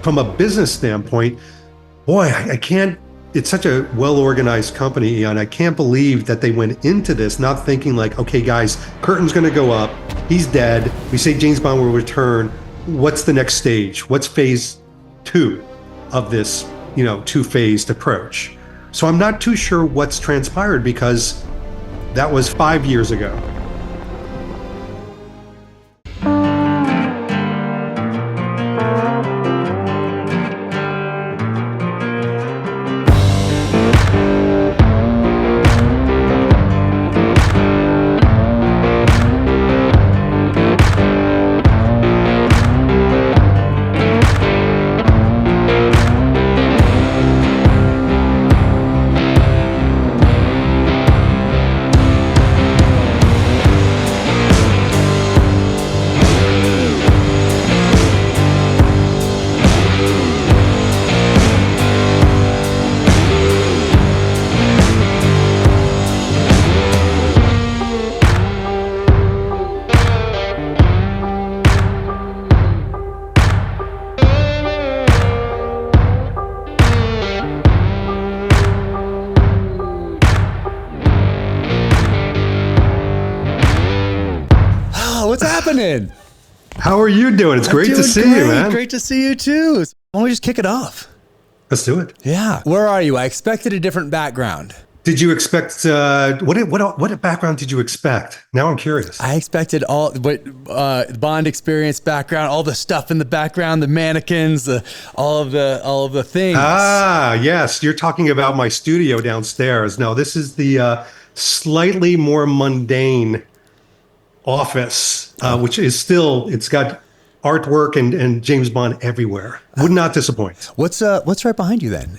from a business standpoint, boy, I can't, it's such a well-organized company, Ian. I can't believe that they went into this not thinking like, okay, guys, curtain's going to go up. He's dead. We say James Bond will return. What's the next stage? What's phase 2 of this, two-phased approach? So I'm not too sure what's transpired because that was 5 years ago. What's happening? How are you doing? It's great to see you, man. Great to see you too. Why don't we just kick it off? Let's do it. Yeah. Where are you? I expected a different background. Did you expect, what background did you expect? Now I'm curious. I expected all Bond experience background, all the stuff in the background, the mannequins, all of the things. Ah, yes. You're talking about my studio downstairs. No, this is the slightly more mundane office, which is still, it's got artwork and James Bond everywhere. Would not disappoint. What's right behind you then?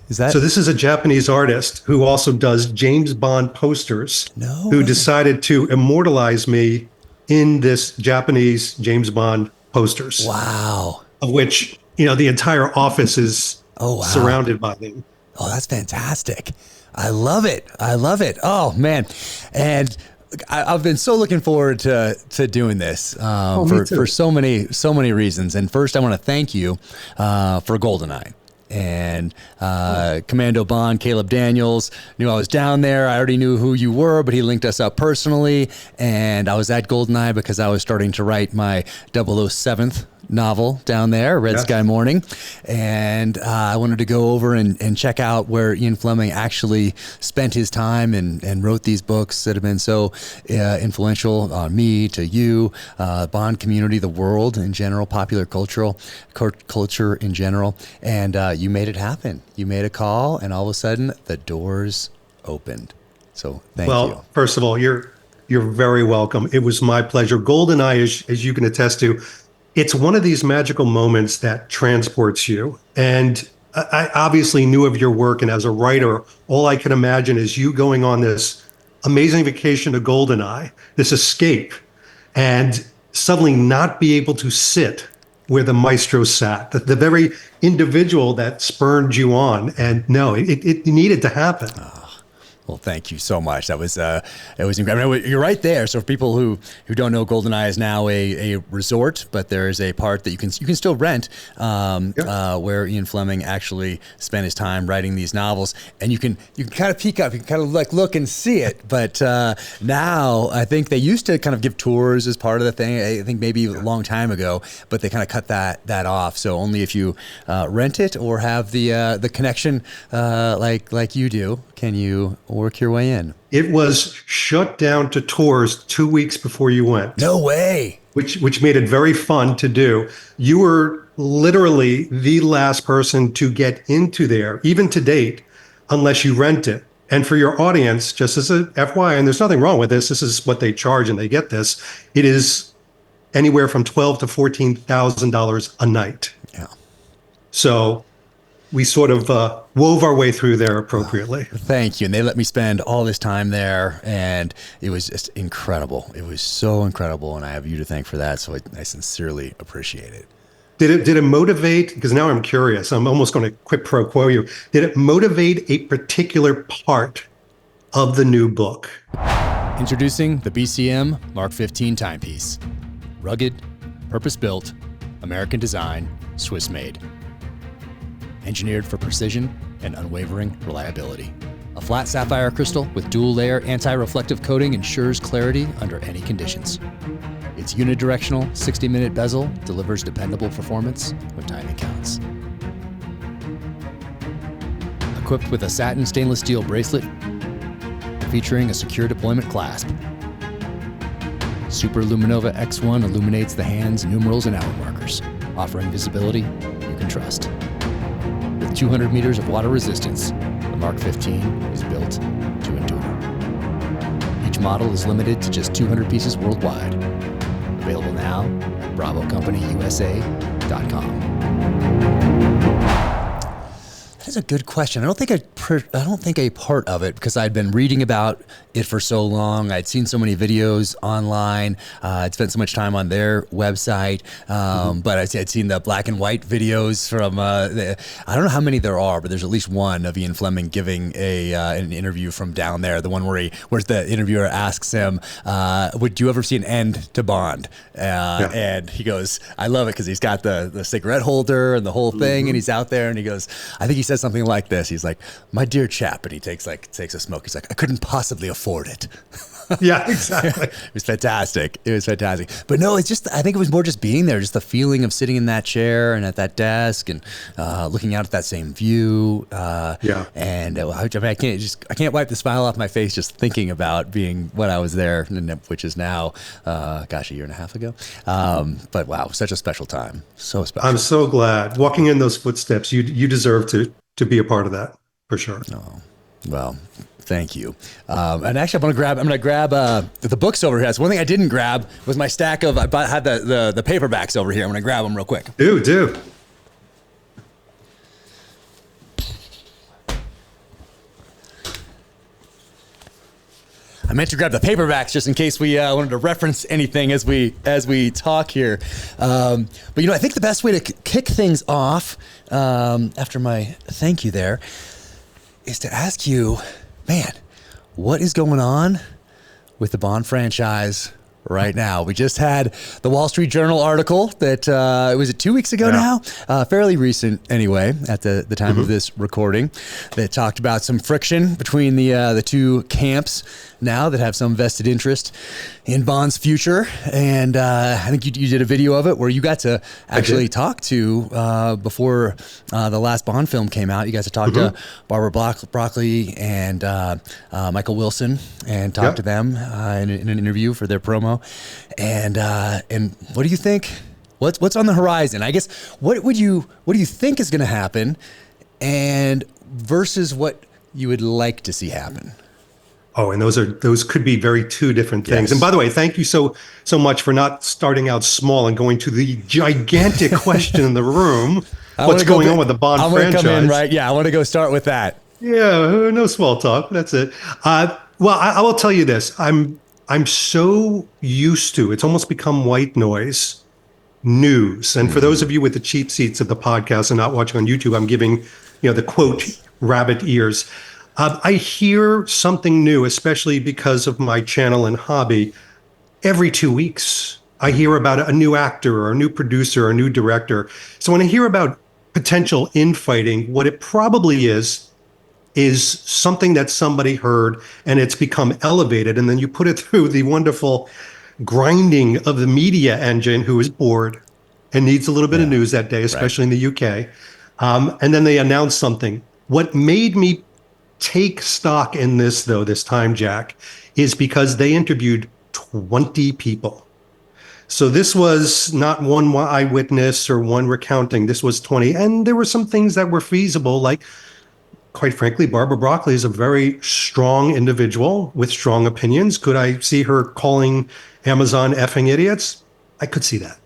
Is that so? This is a Japanese artist who also does James Bond posters. Who decided to immortalize me in this Japanese James Bond posters. Wow. Of which, the entire office is surrounded by them. Oh, that's fantastic. I love it. Oh man. And I've been so looking forward to doing this for so many reasons. And first, I want to thank you for GoldenEye and Commando Bond. Caleb Daniels knew I was down there. I already knew who you were, but he linked us up personally. And I was at GoldenEye because I was starting to write my 007th novel down there, Red Sky Morning. And I wanted to go over and check out where Ian Fleming actually spent his time and wrote these books that have been so influential on me, to you, Bond community, the world in general, popular culture in general. And you made it happen. You made a call, and all of a sudden the doors opened. So thank you. Well, first of all, you're very welcome. It was my pleasure. GoldenEye, as you can attest to, it's one of these magical moments that transports you. And I obviously knew of your work. And as a writer, all I can imagine is you going on this amazing vacation to GoldenEye, this escape, and suddenly not be able to sit where the maestro sat, the very individual that spurred you on. And no, it needed to happen. Well, thank you so much. It was incredible. You're right there. So for people who don't know, GoldenEye is now a resort, but there is a part that you can still rent where Ian Fleming actually spent his time writing these novels, and you can kind of peek up, you can kind of like look and see it. But now I think they used to kind of give tours as part of the thing. I think maybe a long time ago, but they kind of cut that off. So only if you rent it or have the connection like you do can you work your way in. It was shut down to tours 2 weeks before you went. No way. Which made it very fun to do. You were literally the last person to get into there, even to date, unless you rent it. And for your audience, just as a FYI, and there's nothing wrong with this, this is what they charge and they get this, it is anywhere from $12,000 to $14,000 a night. Yeah. So we sort of wove our way through there appropriately. Thank you. And they let me spend all this time there, and it was just incredible. It was so incredible, and I have you to thank for that, so I sincerely appreciate it. Did it motivate, because now I'm curious, I'm almost going to quid pro quo you, did it motivate a particular part of the new book? Introducing the BCM Mark 15 timepiece. Rugged, purpose-built, American design, Swiss-made. engineered for precision and unwavering reliability. A flat sapphire crystal with dual-layer anti-reflective coating ensures clarity under any conditions. Its unidirectional 60-minute bezel delivers dependable performance when timing counts. Equipped with a satin stainless steel bracelet featuring a secure deployment clasp. Super Luminova X1 illuminates the hand's numerals and hour markers, offering visibility you can trust. With 200 meters of water resistance, the Mark 15 is built to endure. Each model is limited to just 200 pieces worldwide. Available now at BravoCompanyUSA.com. That is a good question. I don't think a part of it, because I'd been reading about it for so long. I'd seen so many videos online. I'd spent so much time on their website. But I'd seen the black and white videos from, I don't know how many there are, but there's at least one of Ian Fleming giving an interview from down there. The one where the interviewer asks him, would you ever see an end to Bond? And he goes, I love it because he's got the cigarette holder and the whole thing. And he's out there and he goes, I think he says something like this. He's like, my dear chap. And he takes a smoke. He's like, I couldn't possibly afford it. Yeah, exactly. It was fantastic. But no, I think it was more just being there, just the feeling of sitting in that chair and at that desk and looking out at that same view. And I can't wipe the smile off my face just thinking about being when I was there, which is now, a year and a half ago. But wow, such a special time. So special. I'm so glad. Walking in those footsteps, you deserve to be a part of that, for sure. Oh, well, thank you. And actually, I'm gonna grab the books over here. That's one thing I didn't grab was my stack of. I had the paperbacks over here. I'm gonna grab them real quick. Do. I meant to grab the paperbacks just in case we wanted to reference anything as we talk here. But I think the best way to kick things off after my thank you there is to ask you, man, what is going on with the Bond franchise right now? We just had the Wall Street Journal article that was it 2 weeks ago now? Fairly recent anyway, at the time of this recording, that talked about some friction between the two camps now that have some vested interest in Bond's future. And I think you did a video of it where you got to actually talk to, before the last Bond film came out, you guys had talked to Barbara Broccoli and Michael Wilson and talked to them in an interview for their promo. And what do you think? What's on the horizon? I guess what do you think is going to happen, and versus what you would like to see happen? Oh, and those could be very two different things. Yes. And by the way, thank you so much for not starting out small and going to the gigantic question in the room. What's going on with the Bond franchise? Come in, right? Yeah, I want to go start with that. Yeah, no small talk. That's it. Well, I will tell you this. I'm so used to, it's almost become white noise news. And for those of you with the cheap seats of the podcast and not watching on YouTube, I'm giving, the quote, rabbit ears. I hear something new, especially because of my channel and hobby. Every 2 weeks, I hear about a new actor or a new producer or a new director. So when I hear about potential infighting, what it probably is something that somebody heard and it's become elevated. And then you put it through the wonderful grinding of the media engine, who is bored and needs a little bit of news that day, especially in the UK. And then they announce something. What made me take stock in this, though, this time, Jack, is because they interviewed 20 people. So this was not one eyewitness or one recounting. This was 20. And there were some things that were feasible, like, quite frankly, Barbara Broccoli is a very strong individual with strong opinions. Could I see her calling Amazon effing idiots? I could see that.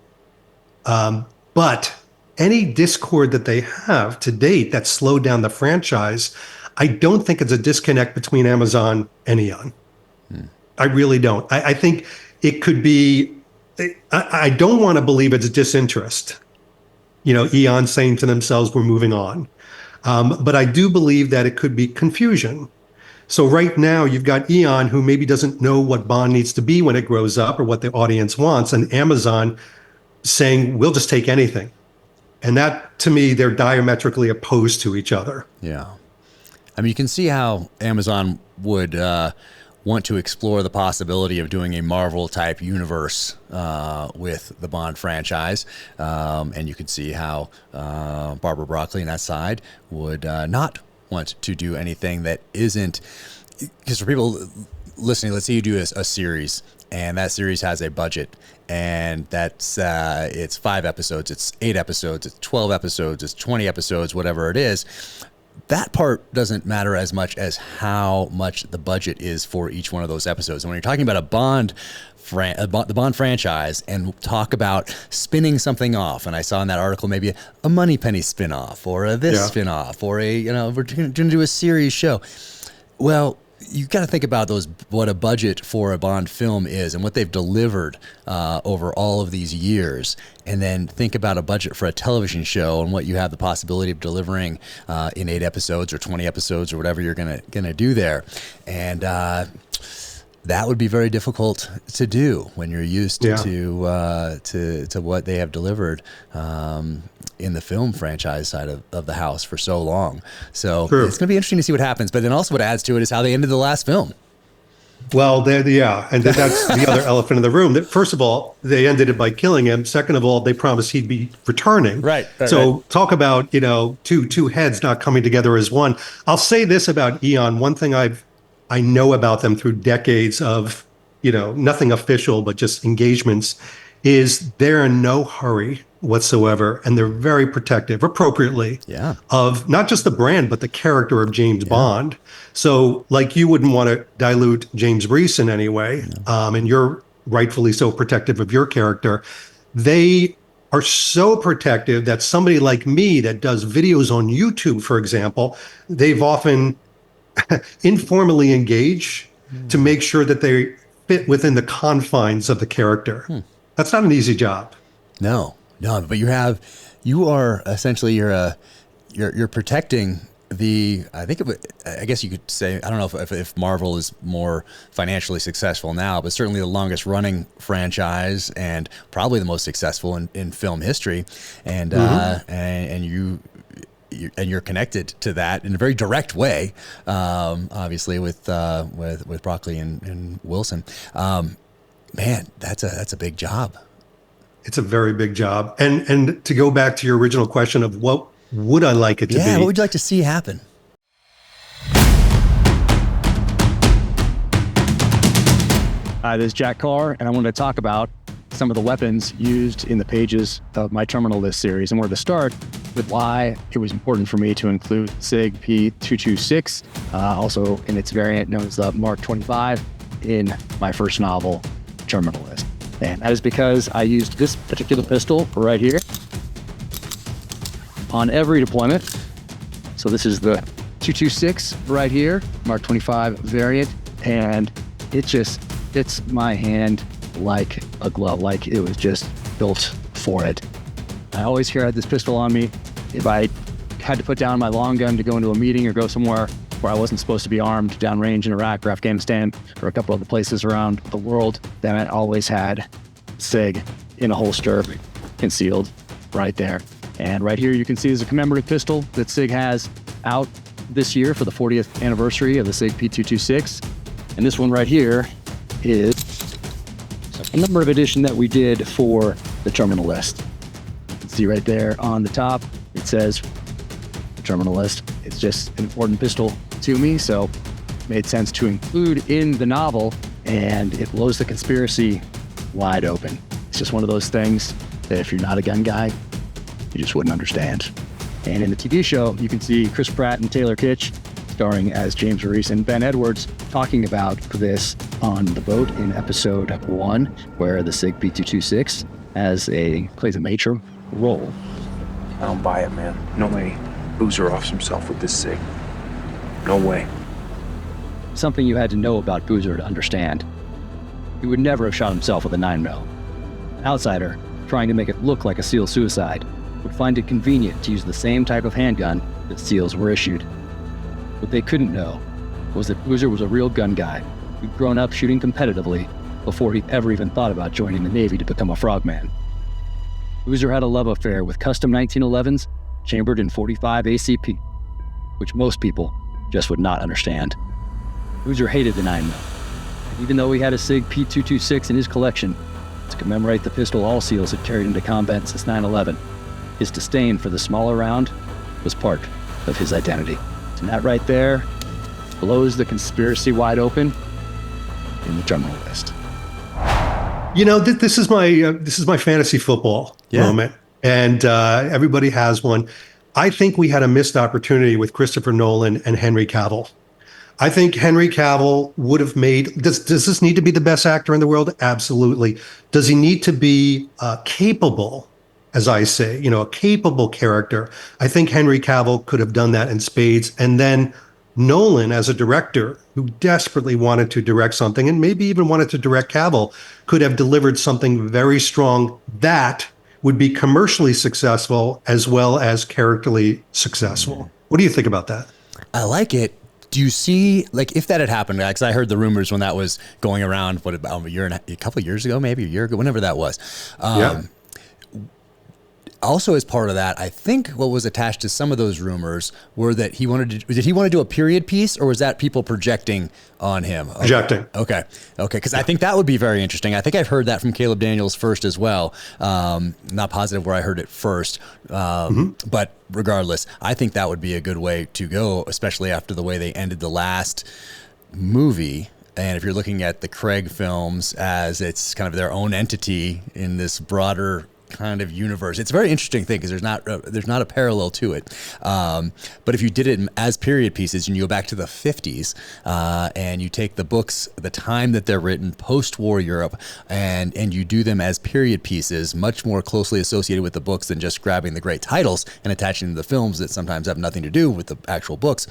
But any discord that they have to date that slowed down the franchise, I don't think it's a disconnect between Amazon and Eon. I really don't. I think it could be, I don't want to believe it's disinterest. Eon saying to themselves, we're moving on. But I do believe that it could be confusion. So right now you've got Eon, who maybe doesn't know what Bond needs to be when it grows up or what the audience wants, and Amazon saying, we'll just take anything. And that, to me, they're diametrically opposed to each other. Yeah. I mean, you can see how Amazon would want to explore the possibility of doing a Marvel type universe with the Bond franchise. And you can see how Barbara Broccoli and that side would not want to do anything that isn't, because for people listening, let's say you do a series and that series has a budget and that's it's 5 episodes, it's 8 episodes, it's 12 episodes, it's 20 episodes, whatever it is. That part doesn't matter as much as how much the budget is for each one of those episodes. And when you're talking about the Bond franchise and talk about spinning something off, and I saw in that article maybe a Moneypenny spin-off or a this spin-off or we're going to do a series show. Well, you got to think about what a budget for a Bond film is and what they've delivered over all of these years, and then think about a budget for a television show and what you have the possibility of delivering in 8 episodes or 20 episodes or whatever you're gonna do there, and that would be very difficult to do when you're used to what they have delivered in the film franchise side of the house for so long. So it's going to be interesting to see what happens. But then also what adds to it is how they ended the last film. Well, and that's the other elephant in the room. That first of all, they ended it by killing him. Second of all, they promised he'd be returning. Right. So talk about two heads not coming together as one. I'll say this about Eon. One thing I know about them through decades of nothing official but just engagements is they're in no hurry whatsoever, and they're very protective, appropriately, of not just the brand but the character of James Bond. So, like, you wouldn't want to dilute James Reese in any way, and you're rightfully so protective of your character. They are so protective that somebody like me that does videos on YouTube, for example, they've often informally engaged to make sure that they fit within the confines of the character. That's not an easy job. No, but you are essentially you're protecting I guess you could say, I don't know if Marvel is more financially successful now, but certainly the longest running franchise and probably the most successful in film history, and you're connected to that in a very direct way, obviously with Broccoli and Wilson. Man, that's a big job. It's a very big job. And to go back to your original question of what would I like it to be? Yeah, what would you like to see happen? Hi, this is Jack Carr, and I wanted to talk about some of the weapons used in the pages of my Terminal List series. And we're to start with why it was important for me to include SIG P226, also in its variant known as the Mark 25, in my first novel, Terminal List. And that is because I used this particular pistol right here on every deployment. So this is the 226 right here, Mark 25 variant, and it just fits my hand like a glove, like it was just built for it. I always carried this pistol on me. If I had to put down my long gun to go into a meeting or go somewhere where I wasn't supposed to be armed downrange in Iraq or Afghanistan or a couple other places around the world, then I always had SIG in a holster, concealed right there. And right here you can see there's a commemorative pistol that SIG has out this year for the 40th anniversary of the SIG P226. And this one right here is a number of edition that we did for the Terminal List. You can see right there on the top, it says Terminal List. It's just an important pistol to me, so it made sense to include in the novel, and it blows the conspiracy wide open. It's just one of those things that if you're not a gun guy, you just wouldn't understand. And in the TV show, you can see Chris Pratt and Taylor Kitsch starring as James Reese and Ben Edwards talking about this on the boat in episode 1, where the SIG P226 plays a major role. I don't buy it, man. No way. Boozer offs himself with this SIG. No way. Something you had to know about Boozer to understand. He would never have shot himself with a 9mm. An outsider, trying to make it look like a SEAL suicide, would find it convenient to use the same type of handgun that SEALs were issued. What they couldn't know was that Boozer was a real gun guy who'd grown up shooting competitively before he'd ever even thought about joining the Navy to become a frogman. Boozer had a love affair with custom 1911s chambered in 45 ACP, which most people just would not understand. Boozer hated the 9mm, even though he had a SIG P226 in his collection to commemorate the pistol all SEALs had carried into combat since 9/11. His disdain for the smaller round was part of his identity. And that right there blows the conspiracy wide open in the drum roll list. This is my fantasy football moment, and everybody has one. I think we had a missed opportunity with Christopher Nolan and Henry Cavill. I think Henry Cavill would have made. Does this need to be the best actor in the world? Absolutely. Does he need to be capable? As I say, a capable character. I think Henry Cavill could have done that in spades. And then Nolan, as a director who desperately wanted to direct something and maybe even wanted to direct Cavill, could have delivered something very strong that would be commercially successful as well as characterly successful. What do you think about that? I like it. Do you see, like, if that had happened, because I heard the rumors when that was going around, about a couple of years ago, maybe a year ago, whenever that was. Also, as part of that, I think what was attached to some of those rumors were that did he want to do a period piece, or was that people projecting on him? Okay. Projecting. Okay. Because I think that would be very interesting. I think I've heard that from Caleb Daniels first as well. Not positive where I heard it first. But regardless, I think that would be a good way to go, especially after the way they ended the last movie. And if you're looking at the Craig films as it's kind of their own entity in this broader kind of universe, it's a very interesting thing because there's not a parallel to it. But if you did it as period pieces and you go back to the 50s and you take the books, the time that they're written, post-war Europe, and you do them as period pieces, much more closely associated with the books than just grabbing the great titles and attaching to the films that sometimes have nothing to do with the actual books.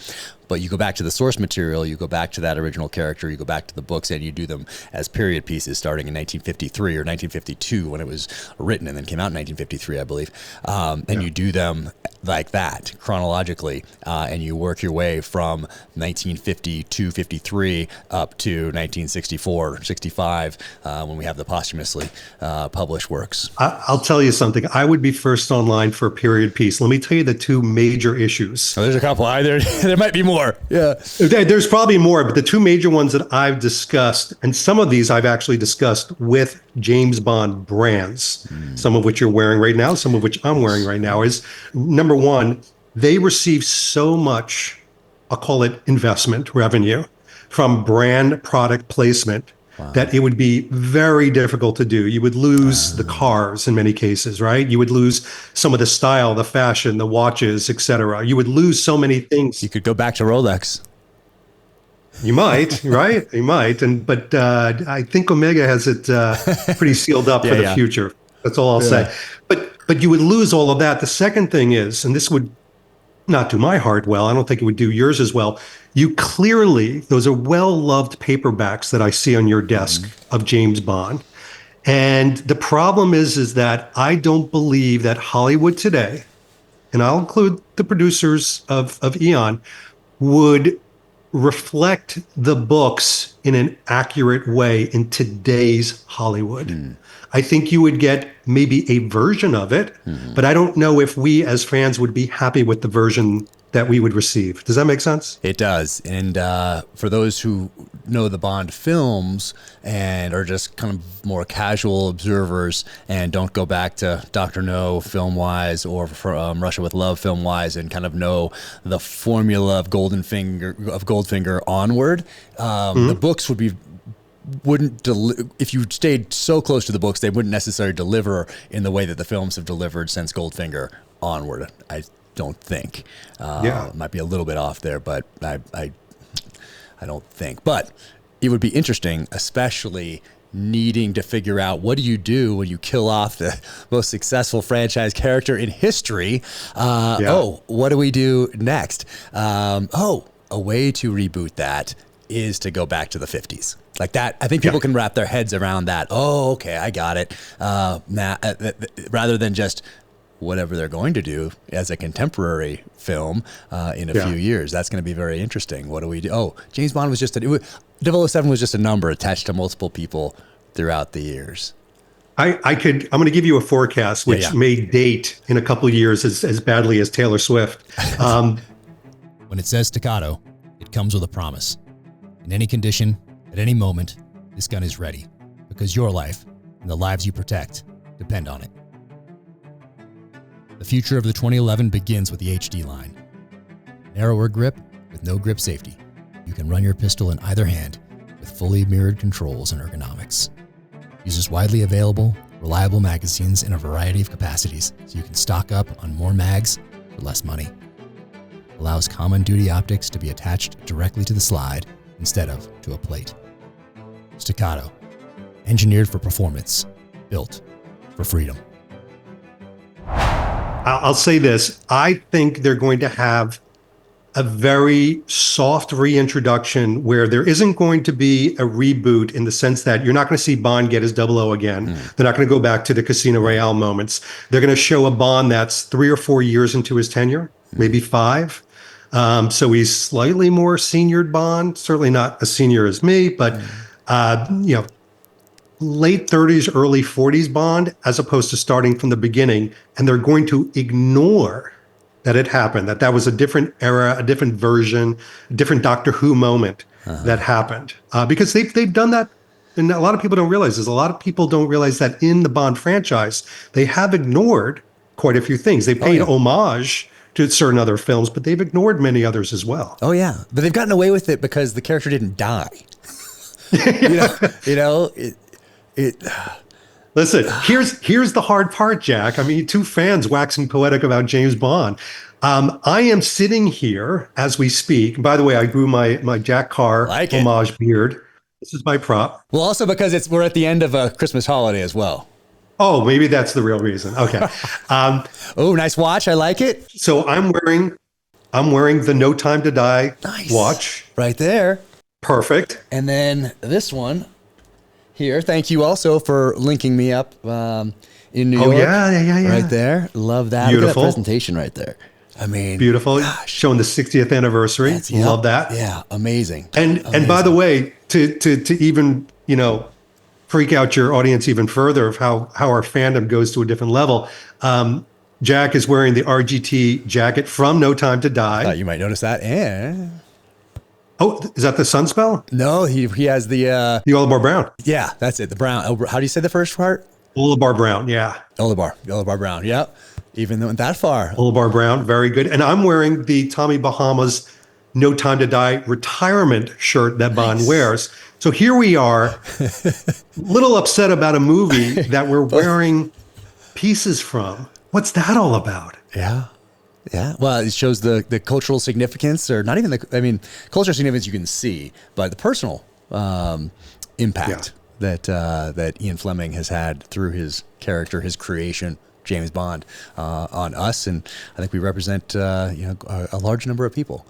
But you go back to the source material, you go back to that original character, you go back to the books, and you do them as period pieces starting in 1953 or 1952 when it was written, and then came out in 1953, I believe. And you do them like that chronologically, and you work your way from 1952, 53 up to 1964, 65, when we have the posthumously published works. I'll tell you something. I would be first online for a period piece. Let me tell you the two major issues. Oh, there's a couple. There might be more. Yeah. There's probably more, but the two major ones that I've discussed, and some of these I've actually discussed with James Bond brands, some of which you're wearing right now, some of which I'm wearing right now, is number one, they receive so much, I'll call it investment revenue from brand product placement. Wow. That it would be very difficult to do. You would lose the cars in many cases, right? You would lose some of the style, the fashion, the watches, etc. You would lose so many things. You could go back to Rolex. You might, right? You might. But I think Omega has it pretty sealed up for the future. That's all I'll say. But you would lose all of that. The second thing is, and this would not do my heart well, I don't think it would do yours as well. You clearly, those are well-loved paperbacks that I see on your desk of James Bond. And the problem is that I don't believe that Hollywood today, and I'll include the producers of Eon, would reflect the books in an accurate way in today's Hollywood. I think you would get maybe a version of it, but I don't know if we as fans would be happy with the version that we would receive. Does that make sense? It does. And for those who know the Bond films and are just kind of more casual observers and don't go back to Dr. No film-wise or Russia with Love film-wise and kind of know the formula of Goldfinger onward, the books if you stayed so close to the books, they wouldn't necessarily deliver in the way that the films have delivered since Goldfinger onward. I don't think. It might be a little bit off there, but I don't think. But it would be interesting, especially needing to figure out what do you do when you kill off the most successful franchise character in history. What do we do next? A way to reboot that is to go back to the 50s. Like that, I think people can wrap their heads around that. Oh, okay, I got it. Rather than just whatever they're going to do as a contemporary film in a few years. That's going to be very interesting. What do we do? Oh, James Bond was 007 was just a number attached to multiple people throughout the years. I'm going to give you a forecast, Yeah, which yeah. may date in a couple of years as badly as Taylor Swift. When it says staccato, it comes with a promise. In any condition, at any moment, this gun is ready because your life and the lives you protect depend on it. The future of the 2011 begins with the HD line. Narrower grip with no grip safety. You can run your pistol in either hand with fully mirrored controls and ergonomics. Uses widely available, reliable magazines in a variety of capacities so you can stock up on more mags for less money. Allows common duty optics to be attached directly to the slide instead of to a plate. Staccato. Engineered for performance. Built for freedom. I'll say this. I think they're going to have a very soft reintroduction where there isn't going to be a reboot in the sense that you're not going to see Bond get his 00 again. They're not going to go back to the Casino Royale moments. They're going to show a Bond that's 3 or 4 years into his tenure, maybe 5. So he's slightly more seniored Bond, certainly not as senior as me, but late 30s, early 40s Bond, as opposed to starting from the beginning. And they're going to ignore that it happened, that was a different era, a different version, a different Doctor Who moment that happened. Because they've done that, and a lot of people don't realize this. A lot of people don't realize that in the Bond franchise, they have ignored quite a few things. They paid homage to certain other films, but they've ignored many others as well. Oh yeah, but they've gotten away with it because the character didn't die. Listen, here's the hard part, Jack. I mean, two fans waxing poetic about James Bond. I am sitting here as we speak. By the way, I grew my Jack Carr homage beard. This is my prop. Well, also because we're at the end of a Christmas holiday as well. Oh, maybe that's the real reason. Okay. Oh, nice watch. I like it. So I'm wearing the No Time to Die watch. Right there. Perfect. And then this one here. Thank you also for linking me up in New York. Oh, yeah. Right there. Love that. Beautiful. Look at that presentation right there. I mean, beautiful. Gosh. Showing the 60th anniversary. Love that. Yeah, amazing. And by the way, to even, freak out your audience even further of how our fandom goes to a different level. Jack is wearing the RGT jacket from No Time to Die. You might notice that. And oh, is that the Sunspell? No, he has the Olibar Brown. Yeah, that's it. The brown. How do you say the first part? Olibar Brown. Yeah. Olibar Brown. Yep. Even though that far. Olibar Brown. Very good. And I'm wearing the Tommy Bahamas No Time to Die retirement shirt that Bond wears. So here we are, a little upset about a movie that we're wearing pieces from. What's that all about? Yeah. Well, it shows the cultural significance, or not even cultural significance you can see, but the personal impact that Ian Fleming has had through his character, his creation, James Bond, on us, and I think we represent a large number of people.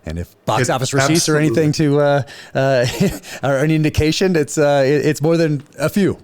And if box office receipts are anything to or any indication, it's more than a few.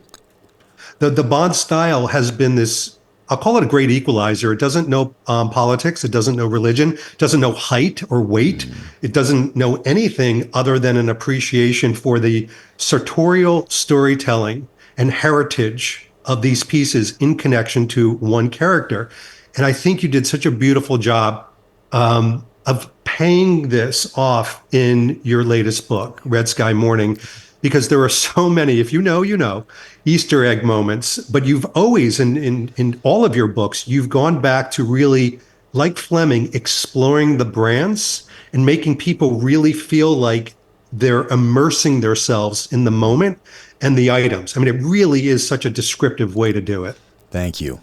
The Bond style has been this. I'll call it a great equalizer. It doesn't know politics. It doesn't know religion. It doesn't know height or weight. It doesn't know anything other than an appreciation for the sartorial storytelling and heritage of these pieces in connection to one character. And I think you did such a beautiful job of paying this off in your latest book, Red Sky Morning, because there are so many, if you know, Easter egg moments, but you've always, in all of your books, you've gone back to really, like Fleming, exploring the brands and making people really feel like they're immersing themselves in the moment and the items. I mean, it really is such a descriptive way to do it. Thank you.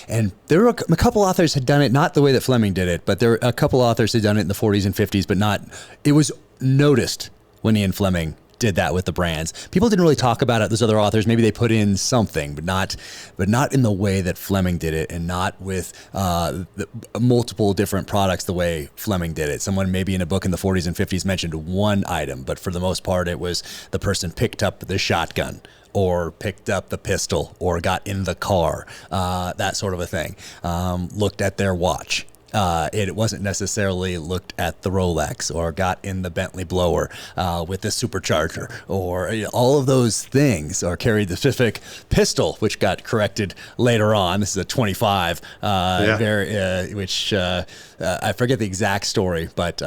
And there were a couple authors had done it, not the way that Fleming did it, but there were a couple authors had done it in the 40s and 50s, but it was noticed when Ian Fleming did that with the brands. People didn't really talk about it. Those other authors, maybe they put in something, but not in the way that Fleming did it, and not with multiple different products the way Fleming did it. Someone maybe in a book in the 40s and 50s mentioned one item, but for the most part, it was the person picked up the shotgun or picked up the pistol or got in the car, that sort of a thing. Looked at their watch. it wasn't necessarily looked at the Rolex or got in the Bentley blower with the supercharger, or all of those things, or carried the specific pistol, which got corrected later on. This is a 25, which I forget the exact story, but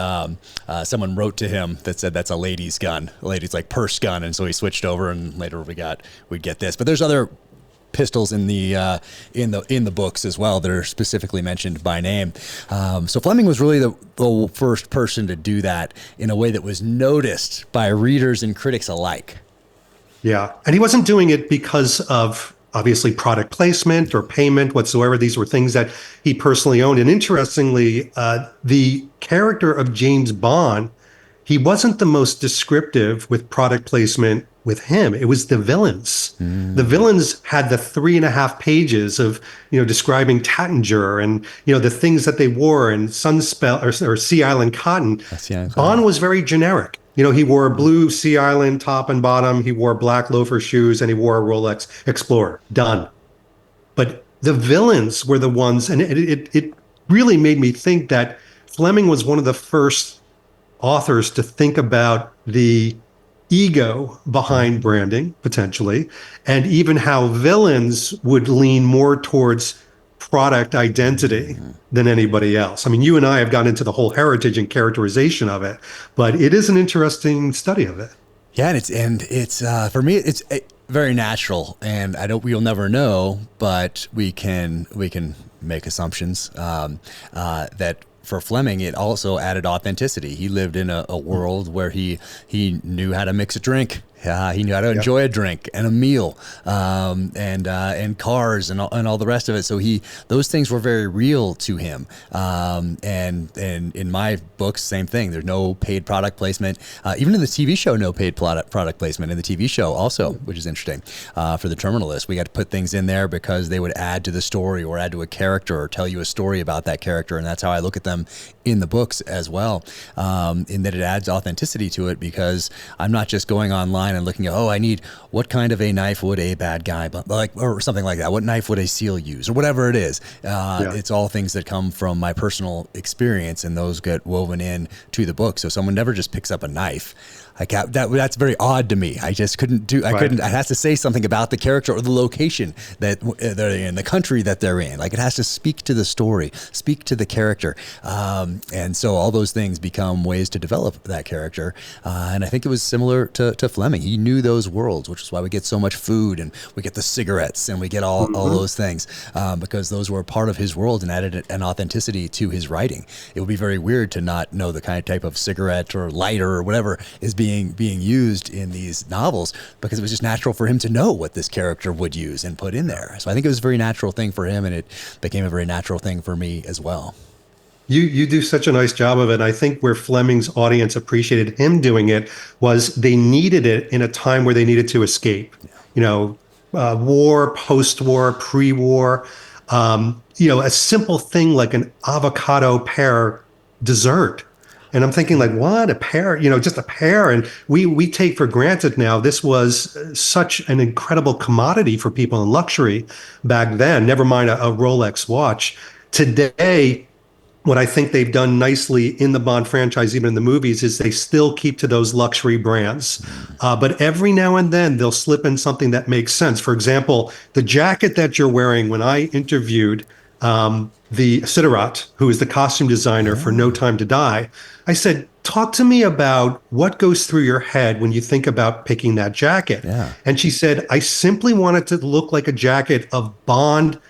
someone wrote to him that said that's a lady's gun, a lady's like purse gun, and so he switched over, and later we'd get this. But there's other pistols in the books as well that are specifically mentioned by name. So Fleming was really the first person to do that in a way that was noticed by readers and critics alike. Yeah. And he wasn't doing it because of obviously product placement or payment whatsoever. These were things that he personally owned. And interestingly, the character of James Bond, he wasn't the most descriptive with product placement with him. It was the villains. The villains had the 3.5 pages of, describing Tattinger and, the things that they wore and Sunspell or Sea Island Cotton. Bond was very generic. He wore a blue Sea Island top and bottom. He wore black loafer shoes and he wore a Rolex Explorer. Done. But the villains were the ones, and it really made me think that Fleming was one of the first authors to think about the ego behind branding, potentially, and even how villains would lean more towards product identity than anybody else. I mean, you and I have gotten into the whole heritage and characterization of it, but it is an interesting study of it. Yeah, and it's for me, it's very natural, and we'll never know, but we can make assumptions that for Fleming, it also added authenticity. He lived in a world where he knew how to mix a drink. He knew how to enjoy a drink and a meal, and cars and all the rest of it. So those things were very real to him. And in my books, same thing. There's no paid product placement. Even in the TV show, no paid product placement in the TV show also, which is interesting. For the Terminalist, we got to put things in there because they would add to the story or add to a character or tell you a story about that character. And that's how I look at them in the books as well, in that it adds authenticity to it, because I'm not just going online and looking at, what kind of a knife would a bad guy, or something like that. What knife would a SEAL use, or whatever it is. It's all things that come from my personal experience, and those get woven in to the book. So someone never just picks up a knife. That's very odd to me. I just couldn't do. I couldn't. It has to say something about the character or the location that they're in, the country that they're in. Like, it has to speak to the story, speak to the character, and so all those things become ways to develop that character. And I think it was similar to Fleming. He knew those worlds, which is why we get so much food and we get the cigarettes and we get all those things, because those were part of his world and added an authenticity to his writing. It would be very weird to not know the type of cigarette or lighter or whatever is being used in these novels, because it was just natural for him to know what this character would use and put in there. So I think it was a very natural thing for him, and it became a very natural thing for me as well. You do such a nice job of it. I think where Fleming's audience appreciated him doing it was they needed it in a time where they needed to escape. War, post-war, pre-war. A simple thing like an avocado pear dessert. And I'm thinking, like, what? A pear? Just a pear. And we take for granted now, this was such an incredible commodity for people in luxury back then, never mind a Rolex watch. Today, what I think they've done nicely in the Bond franchise, even in the movies, is they still keep to those luxury brands. But every now and then they'll slip in something that makes sense. For example, the jacket that you're wearing, when I interviewed the Siderat, who is the costume designer for No Time to Die, I said, talk to me about what goes through your head when you think about picking that jacket. Yeah. And she said, I simply want it to look like a jacket of Bond.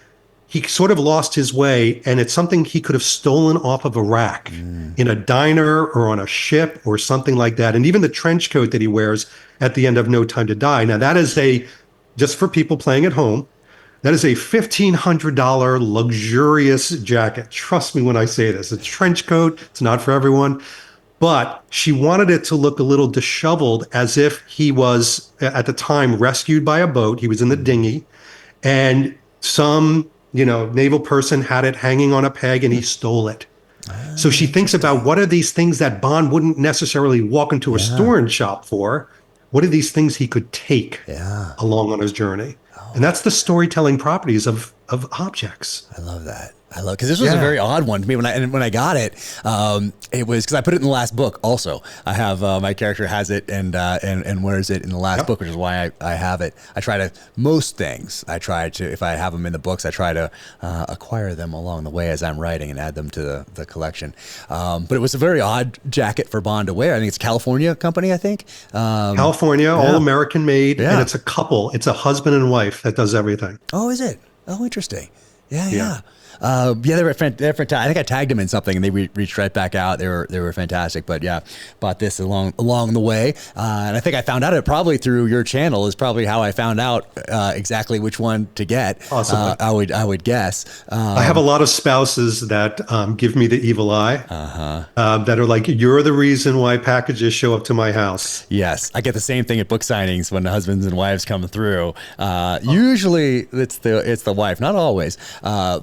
He sort of lost his way, and it's something he could have stolen off of a rack in a diner or on a ship or something like that. And even the trench coat that he wears at the end of No Time to Die. Now, that is just for people playing at home, that is a $1,500 luxurious jacket. Trust me when I say this. It's a trench coat. It's not for everyone. But she wanted it to look a little disheveled, as if he was, at the time, rescued by a boat. He was in the dinghy. And some naval person had it hanging on a peg and he stole it. So she thinks about, what are these things that Bond wouldn't necessarily walk into a store and shop for? What are these things he could take along on his journey? And that's the storytelling properties of of objects. I love that. Because this was a very odd one to me when I got it. It was because I put it in the last book. Also, I have my character has it and wears it in the last book, which is why I have it. I try to if I have them in the books, I try to acquire them along the way as I'm writing and add them to the collection. But it was a very odd jacket for Bond to wear. I think it's a California company. I think California, all American made, and it's a couple. It's a husband and wife that does everything. Oh, is it? Oh, interesting. Yeah. They were fantastic. I think I tagged them in something, and they reached right back out. They were fantastic. But yeah, bought this along the way, and I think I found out it probably through your channel is probably how I found out exactly which one to get. Possibly, I would guess. I have a lot of spouses that give me the evil eye, that are like, "You're the reason why packages show up to my house." Yes, I get the same thing at book signings when the husbands and wives come through. Usually, it's the wife, not always,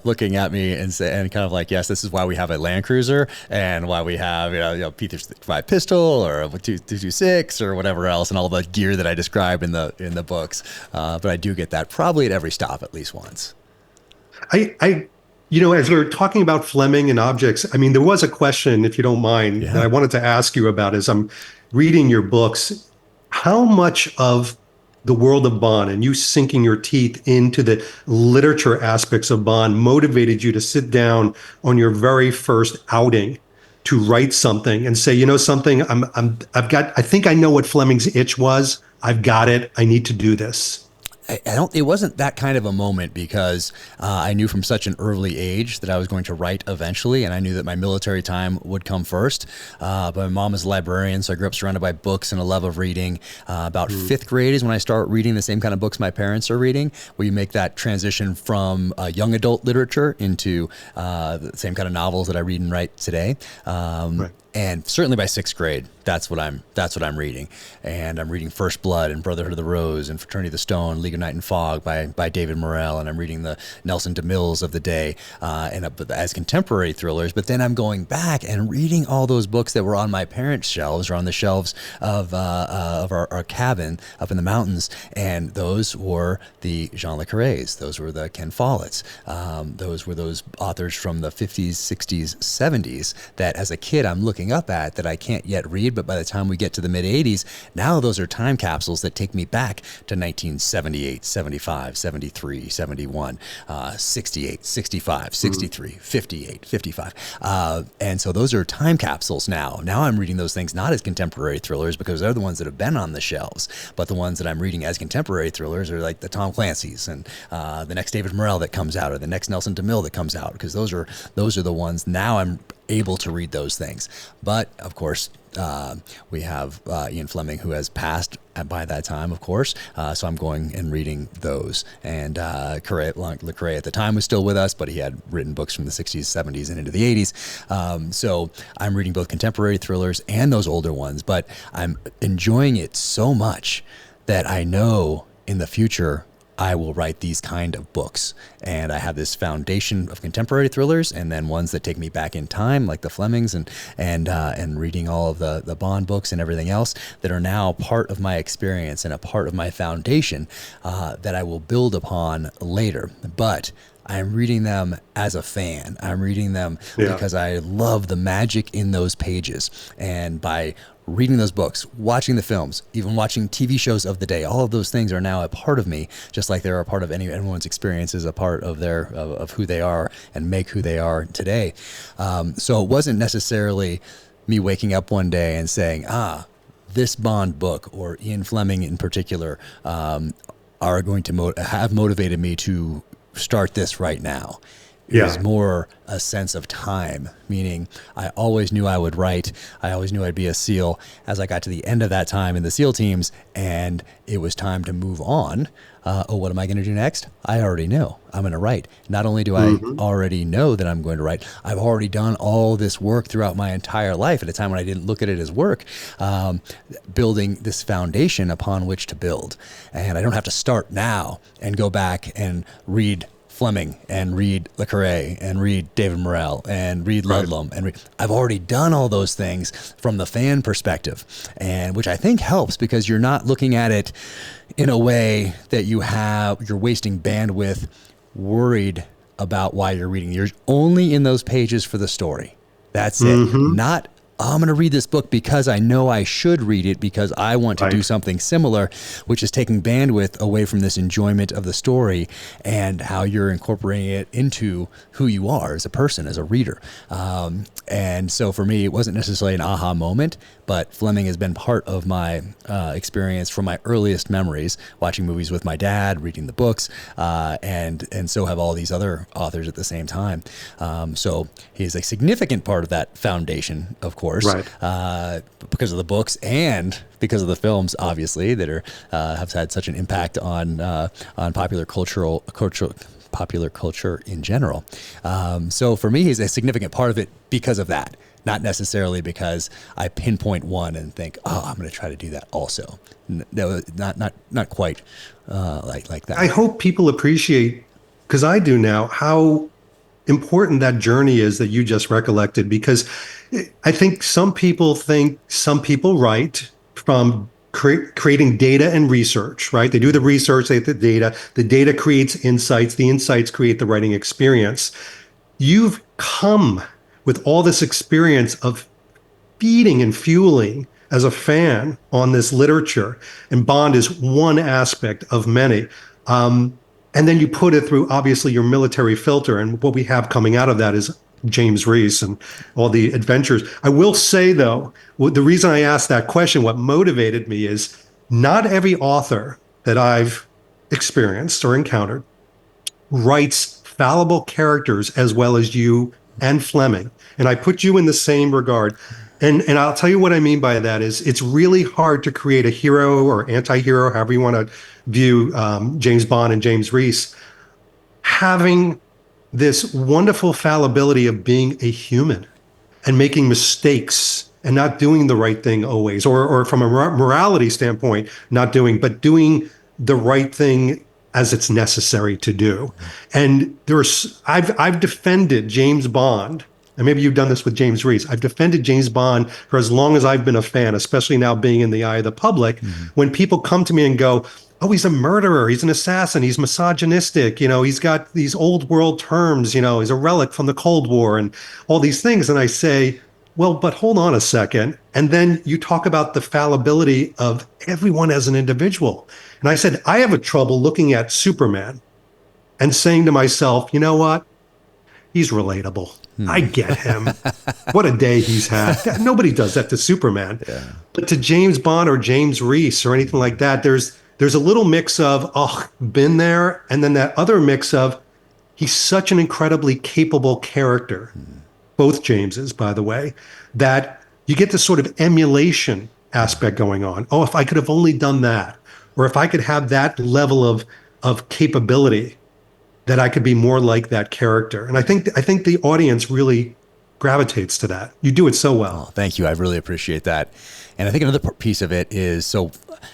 looking at me and kind of like, yes, this is why we have a Land Cruiser and why we have P35 pistol or a 226 or whatever else, and all the gear that I describe in the books. But I do get that probably at every stop at least once. As we were talking about Fleming and objects, I mean, there was a question, if you don't mind, that I wanted to ask you about as I'm reading your books. How much of the world of Bond and you sinking your teeth into the literature aspects of Bond motivated you to sit down on your very first outing to write something and say, something, I think I know what Fleming's itch was. I've got it. I need to do this. It wasn't that kind of a moment because I knew from such an early age that I was going to write eventually, and I knew that my military time would come first. But my mom is a librarian, so I grew up surrounded by books and a love of reading. About fifth grade is when I start reading the same kind of books my parents are reading, where you make that transition from young adult literature into the same kind of novels that I read and write today. Right. And certainly by sixth grade, that's what I'm reading. And I'm reading First Blood and Brotherhood of the Rose and Fraternity of the Stone, League of Night and Fog by David Morrell. And I'm reading the Nelson DeMille's of the day as contemporary thrillers. But then I'm going back and reading all those books that were on my parents' shelves or on the shelves of our cabin up in the mountains. And those were the Jean Le Carrés. Those were the Ken Folletts. Those were those authors from the 50s, 60s, 70s that as a kid I'm looking up at that I can't yet read, but by the time we get to the mid 80s, now those are time capsules that take me back to 1978, 75, 73, 71, 68, 65, 63, 58, 55. And so those are time capsules now. Now I'm reading those things not as contemporary thrillers because they're the ones that have been on the shelves, but the ones that I'm reading as contemporary thrillers are like the Tom Clancy's and the next David Morrell that comes out or the next Nelson DeMille that comes out, because those are the ones now I'm able to read those things. But of course, we have Ian Fleming, who has passed by that time, of course. So I'm going and reading those. And Le Carré at the time was still with us, but he had written books from the 60s, 70s, and into the 80s. So I'm reading both contemporary thrillers and those older ones, but I'm enjoying it so much that I know in the future I will write these kind of books. And I have this foundation of contemporary thrillers and then ones that take me back in time, like the Flemings and reading all of the Bond books and everything else that are now part of my experience and a part of my foundation that I will build upon later. But I'm reading them as a fan. I'm reading them because I love the magic in those pages. And by reading those books, watching the films, even watching TV shows of the day, all of those things are now a part of me, just like they're a part of everyone's experience, is a part of of who they are and make who they are today. So it wasn't necessarily me waking up one day and saying, this Bond book or Ian Fleming in particular are going to have motivated me to start this right now. It was more a sense of time, meaning I always knew I would write. I always knew I'd be a SEAL as I got to the end of that time in the SEAL teams, and it was time to move on. What am I going to do next? I already knew. I'm going to write. Not only do I already know that I'm going to write, I've already done all this work throughout my entire life at a time when I didn't look at it as work, building this foundation upon which to build. And I don't have to start now and go back and read Fleming and read Le Carré and read David Morrell and read Ludlum and I've already done all those things from the fan perspective, and which I think helps because you're not looking at it in a way that you're wasting bandwidth worried about why you're reading. You're only in those pages for the story. That's it. Not, oh, I'm going to read this book because I know I should read it because I want to do something similar, which is taking bandwidth away from this enjoyment of the story and how you're incorporating it into who you are as a person, as a reader. And so for me, it wasn't necessarily an aha moment, but Fleming has been part of my experience from my earliest memories, watching movies with my dad, reading the books, and so have all these other authors at the same time. So he's a significant part of that foundation, of course, because of the books and because of the films, obviously, that are have had such an impact on popular culture in general. So for me, he's a significant part of it because of that. Not necessarily because I pinpoint one and think, oh, I'm going to try to do that also. No, not quite like that. I hope people appreciate, because I do now, how important that journey is that you just recollected. Because I think some people write from creating data and research, right? They do the research, they get the data creates insights, the insights create the writing experience. You've come with all this experience of feeding and fueling as a fan on this literature, and Bond is one aspect of many. And then you put it through, obviously, your military filter, and what we have coming out of that is James Reese and all the adventures. I will say, though, the reason I asked that question, what motivated me is not every author that I've experienced or encountered writes fallible characters as well as you and Fleming. And I put you in the same regard. And I'll tell you what I mean by that is it's really hard to create a hero or anti-hero, however you want to view James Bond and James Reese, having this wonderful fallibility of being a human and making mistakes and not doing the right thing always, or from a morality standpoint, not doing, but doing the right thing as it's necessary to do. And I've defended James Bond, and maybe you've done this with James Reese. I've defended James Bond for as long as I've been a fan, especially now being in the eye of the public. When people come to me and go, oh, he's a murderer, he's an assassin, he's misogynistic, he's got these old world terms, he's a relic from the Cold War and all these things. And I say, well, but hold on a second. And then you talk about the fallibility of everyone as an individual. And I said, I have a trouble looking at Superman and saying to myself, you know what? He's relatable. I get him. What a day he's had. Nobody does that to Superman. Yeah. But to James Bond or James Reese or anything like that, there's a little mix of, oh, been there. And then that other mix of, he's such an incredibly capable character. Both Jameses, by the way, that you get this sort of emulation aspect going on. Oh, if I could have only done that, or if I could have that level of capability, that I could be more like that character. And I think the audience really gravitates to that. You do it so well. Oh, thank you. I really appreciate that. And I think another piece of it is, so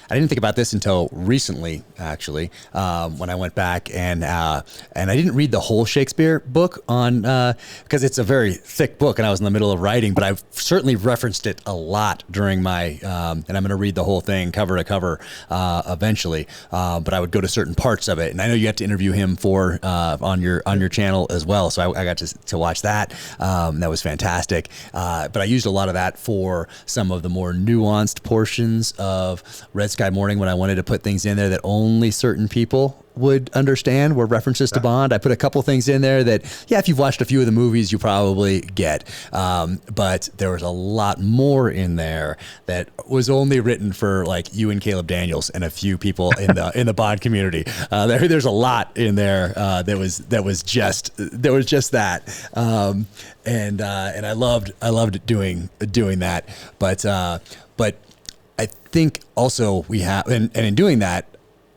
I didn't think about this until recently, actually, when I went back and I didn't read the whole Shakespeare book because it's a very thick book and I was in the middle of writing, but I've certainly referenced it a lot during my, and I'm going to read the whole thing cover to cover eventually, but I would go to certain parts of it. And I know you have to interview him on your channel as well. So I got to watch that. That was fantastic. But I used a lot of that for some of the more nuanced portions of Red Sky Morning when I wanted to put things in there that only certain people would understand were references to Bond. I put a couple things in there that, yeah, if you've watched a few of the movies, you probably get. But there was a lot more in there that was only written for like you and Caleb Daniels and a few people in the Bond community. There's a lot in there that was just that. And I loved doing that. But I think also we have, and in doing that,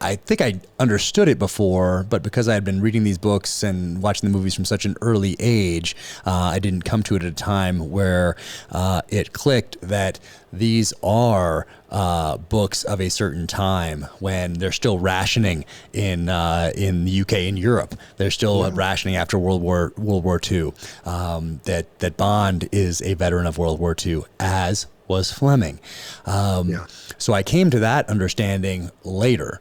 I think I understood it before, but because I had been reading these books and watching the movies from such an early age, I didn't come to it at a time where it clicked that these are books of a certain time when they're still rationing in the UK and Europe. They're still rationing after World War II. That Bond is a veteran of World War II, as was Fleming. So I came to that understanding later.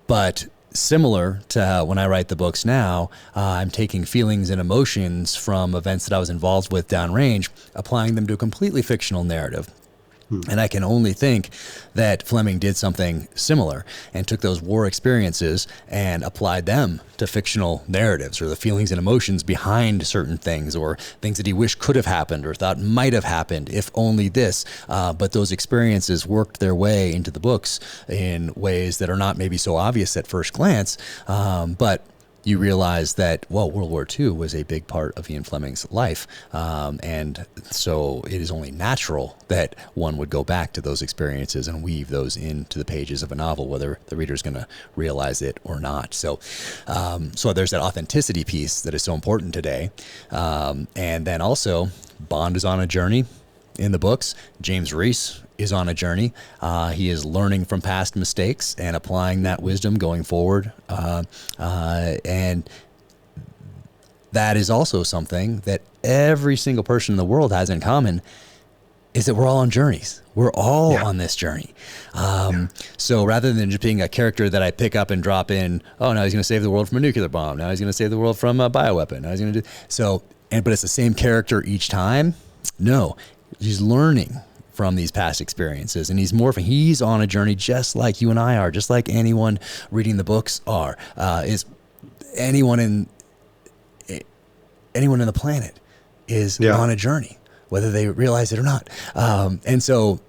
But similar to when I write the books now, I'm taking feelings and emotions from events that I was involved with downrange, applying them to a completely fictional narrative. And I can only think that Fleming did something similar and took those war experiences and applied them to fictional narratives, or the feelings and emotions behind certain things, or things that he wished could have happened or thought might have happened if only this. But those experiences worked their way into the books in ways that are not maybe so obvious at first glance, but you realize that, well, World War II was a big part of Ian Fleming's life. And so it is only natural that one would go back to those experiences and weave those into the pages of a novel, whether the reader's going to realize it or not. So there's that authenticity piece that is so important today. And then also, Bond is on a journey in the books. James Reese is on a journey. He is learning from past mistakes and applying that wisdom going forward. And that is also something that every single person in the world has in common, is that we're all on journeys. We're all on this journey. So rather than just being a character that I pick up and drop in, oh, now he's going to save the world from a nuclear bomb. Now he's going to save the world from a bioweapon. Now he's going to do so. But it's the same character each time. No, he's learning from these past experiences, and he's morphing. He's on a journey just like you and I are, just like anyone reading the books are. Is anyone in the planet is on a journey, whether they realize it or not. And so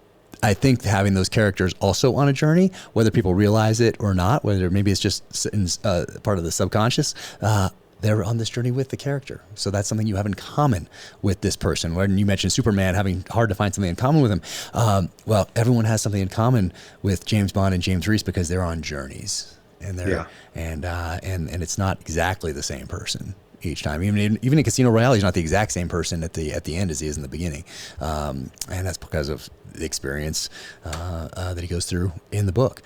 I think having those characters also on a journey, whether people realize it or not, whether maybe it's just part of the subconscious, they're on this journey with the character. So that's something you have in common with this person. When you mentioned Superman having hard to find something in common with him, well, everyone has something in common with James Bond and James Reese because they're on journeys, and they're and it's not exactly the same person each time. Even in Casino Royale, he's not the exact same person at the end as he is in the beginning, and that's because of the experience that he goes through in the book.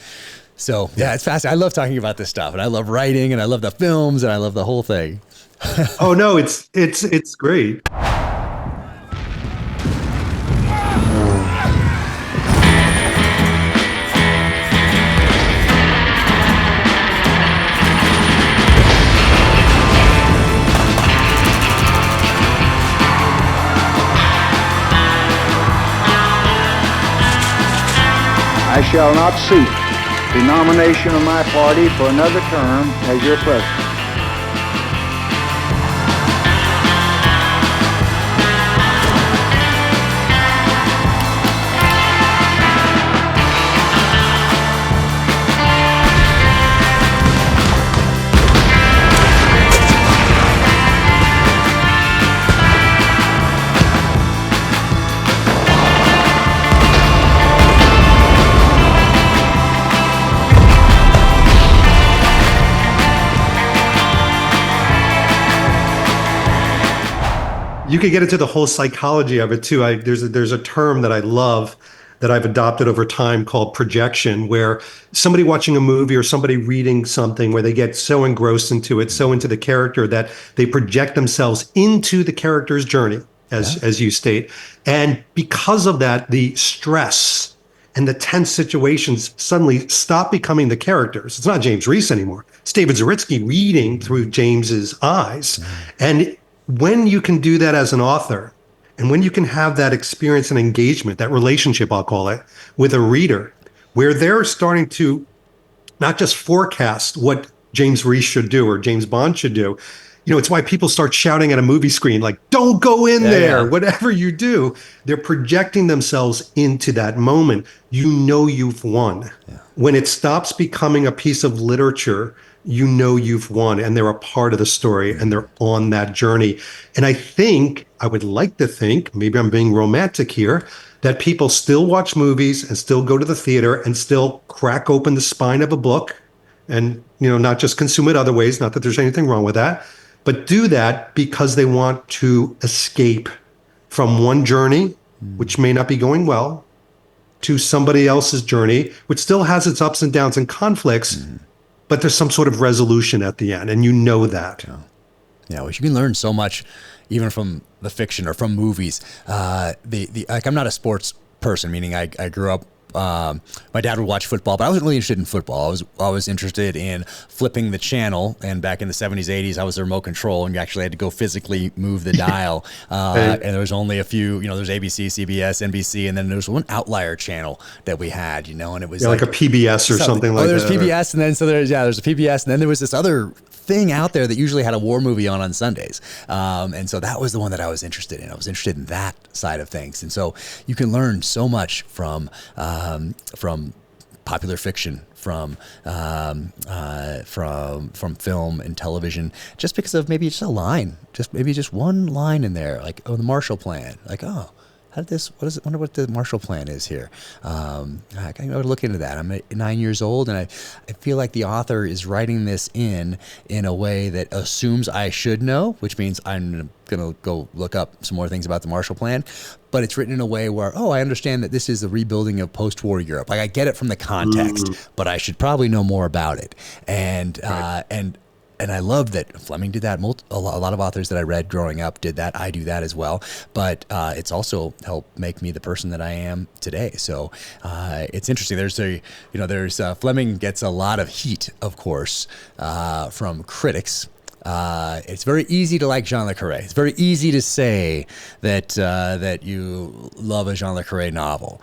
So yeah, it's fascinating. I love talking about this stuff, and I love writing, and I love the films, and I love the whole thing. Oh no, it's great. I shall not seek the nomination of my party for another term as your president. You could get into the whole psychology of it too. There's a term that I love that I've adopted over time called projection, where somebody watching a movie or somebody reading something where they get so engrossed into it, so into the character that they project themselves into the character's journey, as you state. And because of that, the stress and the tense situations suddenly stop becoming the characters. It's not James Reese anymore. It's David Zaritsky reading through James's eyes. And when you can do that as an author, and when you can have that experience and engagement, that relationship, I'll call it, with a reader, where they're starting to not just forecast what James Reese should do or James Bond should do. You know, it's why people start shouting at a movie screen, like, don't go in there, whatever you do. They're projecting themselves into that moment. You know you've won. When it stops becoming a piece of literature, you know you've won, and they're a part of the story, and they're on that journey. And I would like to think, maybe I'm being romantic here, that people still watch movies and still go to the theater and still crack open the spine of a book and, not just consume it other ways, not that there's anything wrong with that, but do that because they want to escape from one journey, which may not be going well, to somebody else's journey, which still has its ups and downs and conflicts, but there's some sort of resolution at the end, and you know that. Yeah, well, you can learn so much, even from the fiction or from movies. Like, I'm not a sports person, meaning I grew up my dad would watch football, but I wasn't really interested in football. I was interested in flipping the channel. And back in the 70s, 80s, I was the remote control, and you actually had to go physically move the dial. And there was only a few, there's ABC, CBS, NBC, and then there was one outlier channel that we had, and it was like a PBS or something like that. There's PBS, and then there's a PBS, and then there was this other thing out there that usually had a war movie on Sundays. And so that was the one that I was interested in. I was interested in that side of things. And so you can learn so much from popular fiction, from film and television, just because of maybe just a line, just one line in there, like, the Marshall Plan, like, how did this, what is it? Wonder what the Marshall Plan is here. I gotta look into that. I'm 9 years old, and I feel like the author is writing this in a way that assumes I should know, which means I'm going to go look up some more things about the Marshall Plan. But it's written in a way where, I understand that this is the rebuilding of post-war Europe. Like, I get it from the context, but I should probably know more about it. And and I love that Fleming did that. A lot of authors that I read growing up did that. I do that as well. But it's also helped make me the person that I am today. So it's interesting. There's Fleming gets a lot of heat, of course, from critics. It's very easy to like Jean le Carré. It's very easy to say that you love a Jean le Carré novel.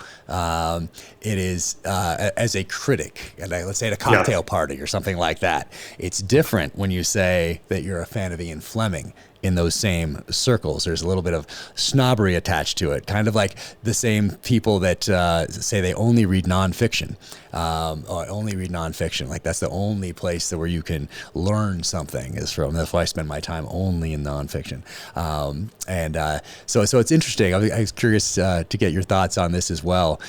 It is as a critic, and let's say at a cocktail party or something like that. It's different when you say that you're a fan of Ian Fleming. In those same circles, there's a little bit of snobbery attached to it, kind of like the same people that say they only read nonfiction, or only read nonfiction. Like, that's the only place where you can learn something is from. That's why I spend my time only in nonfiction. So it's interesting. I was curious to get your thoughts on this as well.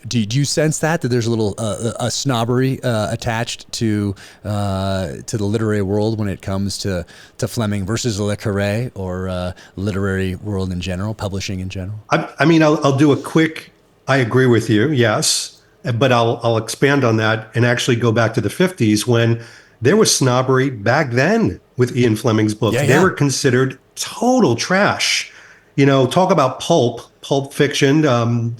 Do you sense that there's a little a snobbery attached to the literary world when it comes to Fleming versus Le Carré, or literary world in general, publishing in general? I mean, I'll do a quick. I agree with you, yes, but I'll expand on that and actually go back to the 50s when there was snobbery back then with Ian Fleming's books. They were considered total trash. Talk about pulp fiction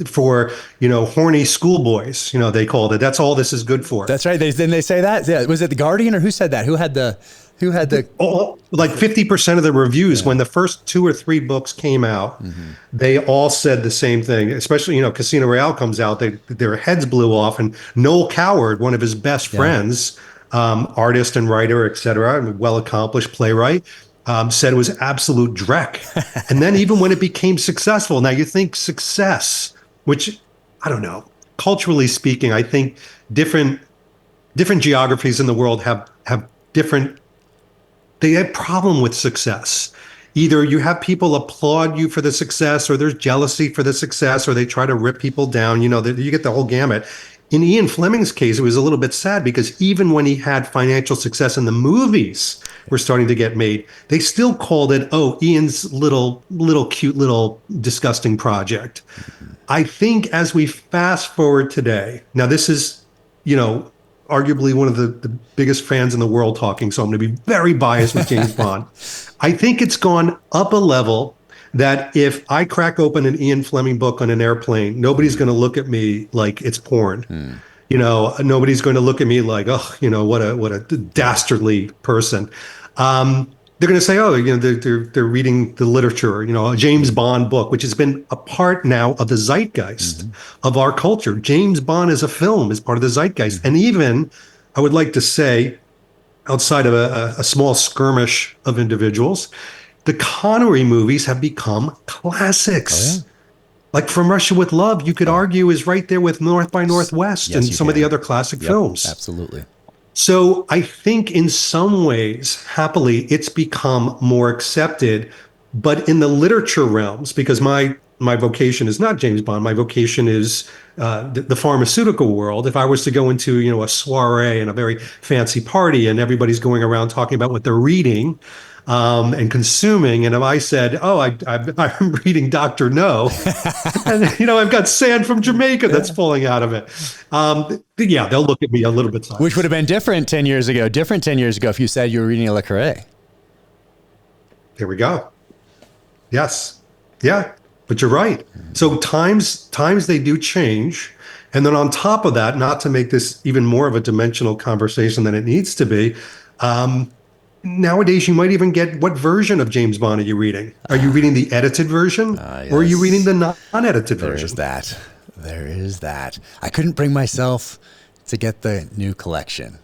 for, horny schoolboys, they called it. That's all this is good for. That's right. Didn't they say that? Yeah. Was it The Guardian, or who said that? Who had the like 50% of the reviews when the first 2 or 3 books came out, they all said the same thing. Especially, Casino Royale comes out, their heads blew off, and Noel Coward, one of his best friends, artist and writer, etc., well accomplished playwright, said it was absolute dreck. And then even when it became successful, now you think success, which I don't know, culturally speaking, I think different geographies in the world have different. They have problem with success. Either you have people applaud you for the success, or there's jealousy for the success, or they try to rip people down. You get the whole gamut. In Ian Fleming's case, it was a little bit sad because even when he had financial success and the movies were starting to get made, they still called it, Ian's little cute little disgusting project. I think as we fast forward today, now this is, arguably one of the biggest fans in the world talking, so I'm going to be very biased with James Bond. I think it's gone up a level that if I crack open an Ian Fleming book on an airplane, nobody's going to look at me like it's porn. Nobody's going to look at me like, what a dastardly person. They're going to say, they're reading the literature, a James Bond book, which has been a part now of the zeitgeist of our culture. James Bond as a film is part of the zeitgeist. And even, I would like to say, outside of a small skirmish of individuals, the Connery movies have become classics. Like From Russia with Love, you could argue is right there with North by Northwest and some of the other classic films. Absolutely. So I think in some ways, happily, it's become more accepted. But in the literature realms, because my vocation is not James Bond, my vocation is the pharmaceutical world. If I was to go into a soiree and a very fancy party and everybody's going around talking about what they're reading and consuming, and if I said, I'm reading Dr. No, and I've got sand from Jamaica that's falling out of it. They'll look at me a little bit sideways. Which would have been different 10 years ago if you said you were reading a Le Carré. There we go. Yes. Yeah. But you're right. So times they do change. And then on top of that, not to make this even more of a dimensional conversation than it needs to be, um, nowadays you might even get, what version of James Bond are you reading? Are you reading the edited version or are you reading Yes. the non-edited There version? is that. There is that. I couldn't bring myself to get the new collection.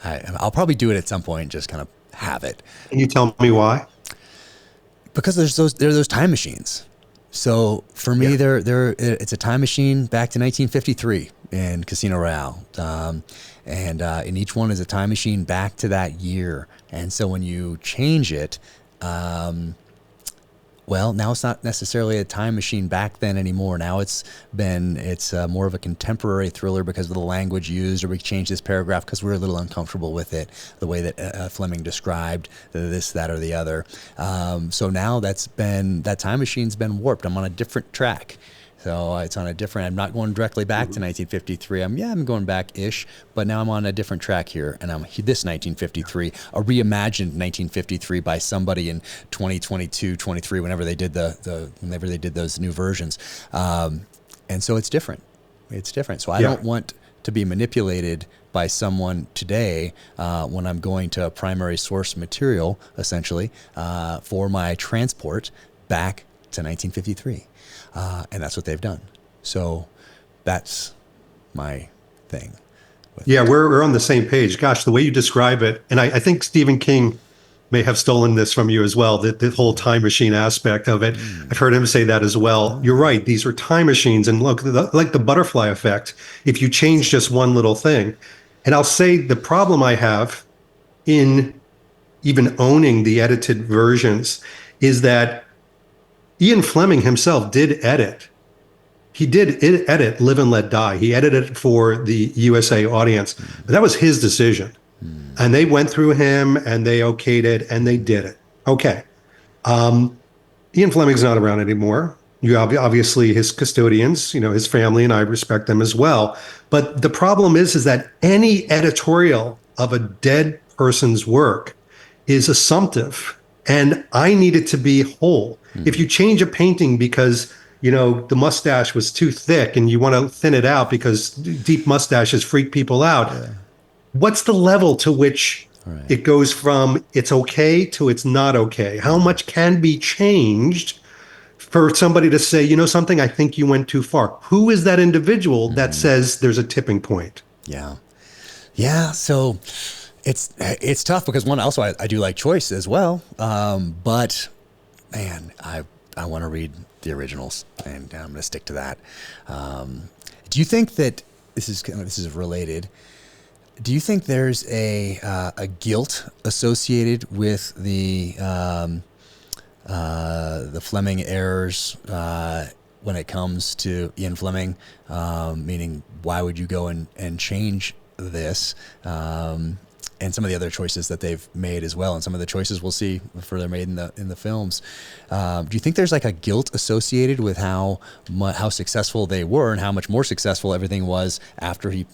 I'll probably do it at some point and just kind of have it. Can you tell me why? Because there are those time machines. So for me, Yeah. it's a time machine back to 1953 in Casino Royale, and each one is a time machine back to that year. And so when you change it, well, now it's not necessarily a time machine back then anymore. Now it's more of a contemporary thriller because of the language used, or we changed this paragraph because we're a little uncomfortable with it, the way that Fleming described this, that, or the other. So now that time machine's been warped. I'm on a different track. So it's on a different, I'm not going directly back to 1953. I'm going back-ish, but now I'm on a different track here. And I'm this 1953, a reimagined 1953 by somebody in 2022, 23, whenever they did whenever they did those new versions. And so it's different. It's different. So I don't want to be manipulated by someone today when I'm going to primary source material, essentially, for my transport back to 1953. And that's what they've done. So that's my thing. Yeah, we're on the same page. Gosh, the way you describe it, and I think Stephen King may have stolen this from you as well, the whole time machine aspect of it. I've heard him say that as well. You're right. These are time machines. And look, like the butterfly effect, if you change just one little thing. And I'll say the problem I have in even owning the edited versions is that Ian Fleming himself did edit. He did edit Live and Let Die. He edited it for the USA audience. But that was his decision. And they went through him and they okayed it and they did it. Okay. Ian Fleming's not around anymore. You obviously his custodians, his family, and I respect them as well. But the problem is that any editorial of a dead person's work is assumptive, and I need it to be whole. If you change a painting because the mustache was too thick and you want to thin it out because deep mustaches freak people out, what's the level to which it goes from it's okay to it's not okay? How much can be changed for somebody to say, something, I think you went too far? Who is that individual that says there's a tipping point? Yeah. Yeah. So it's tough because also I do like choice as well. But man, I want to read the originals and I'm going to stick to that. Do you think that this is related? Do you think there's a guilt associated with the Fleming errors when it comes to Ian Fleming? Meaning, why would you go and change this? And some of the other choices that they've made as well, and some of the choices we'll see further made in the films. Do you think there's like a guilt associated with how successful they were and how much more successful everything was after he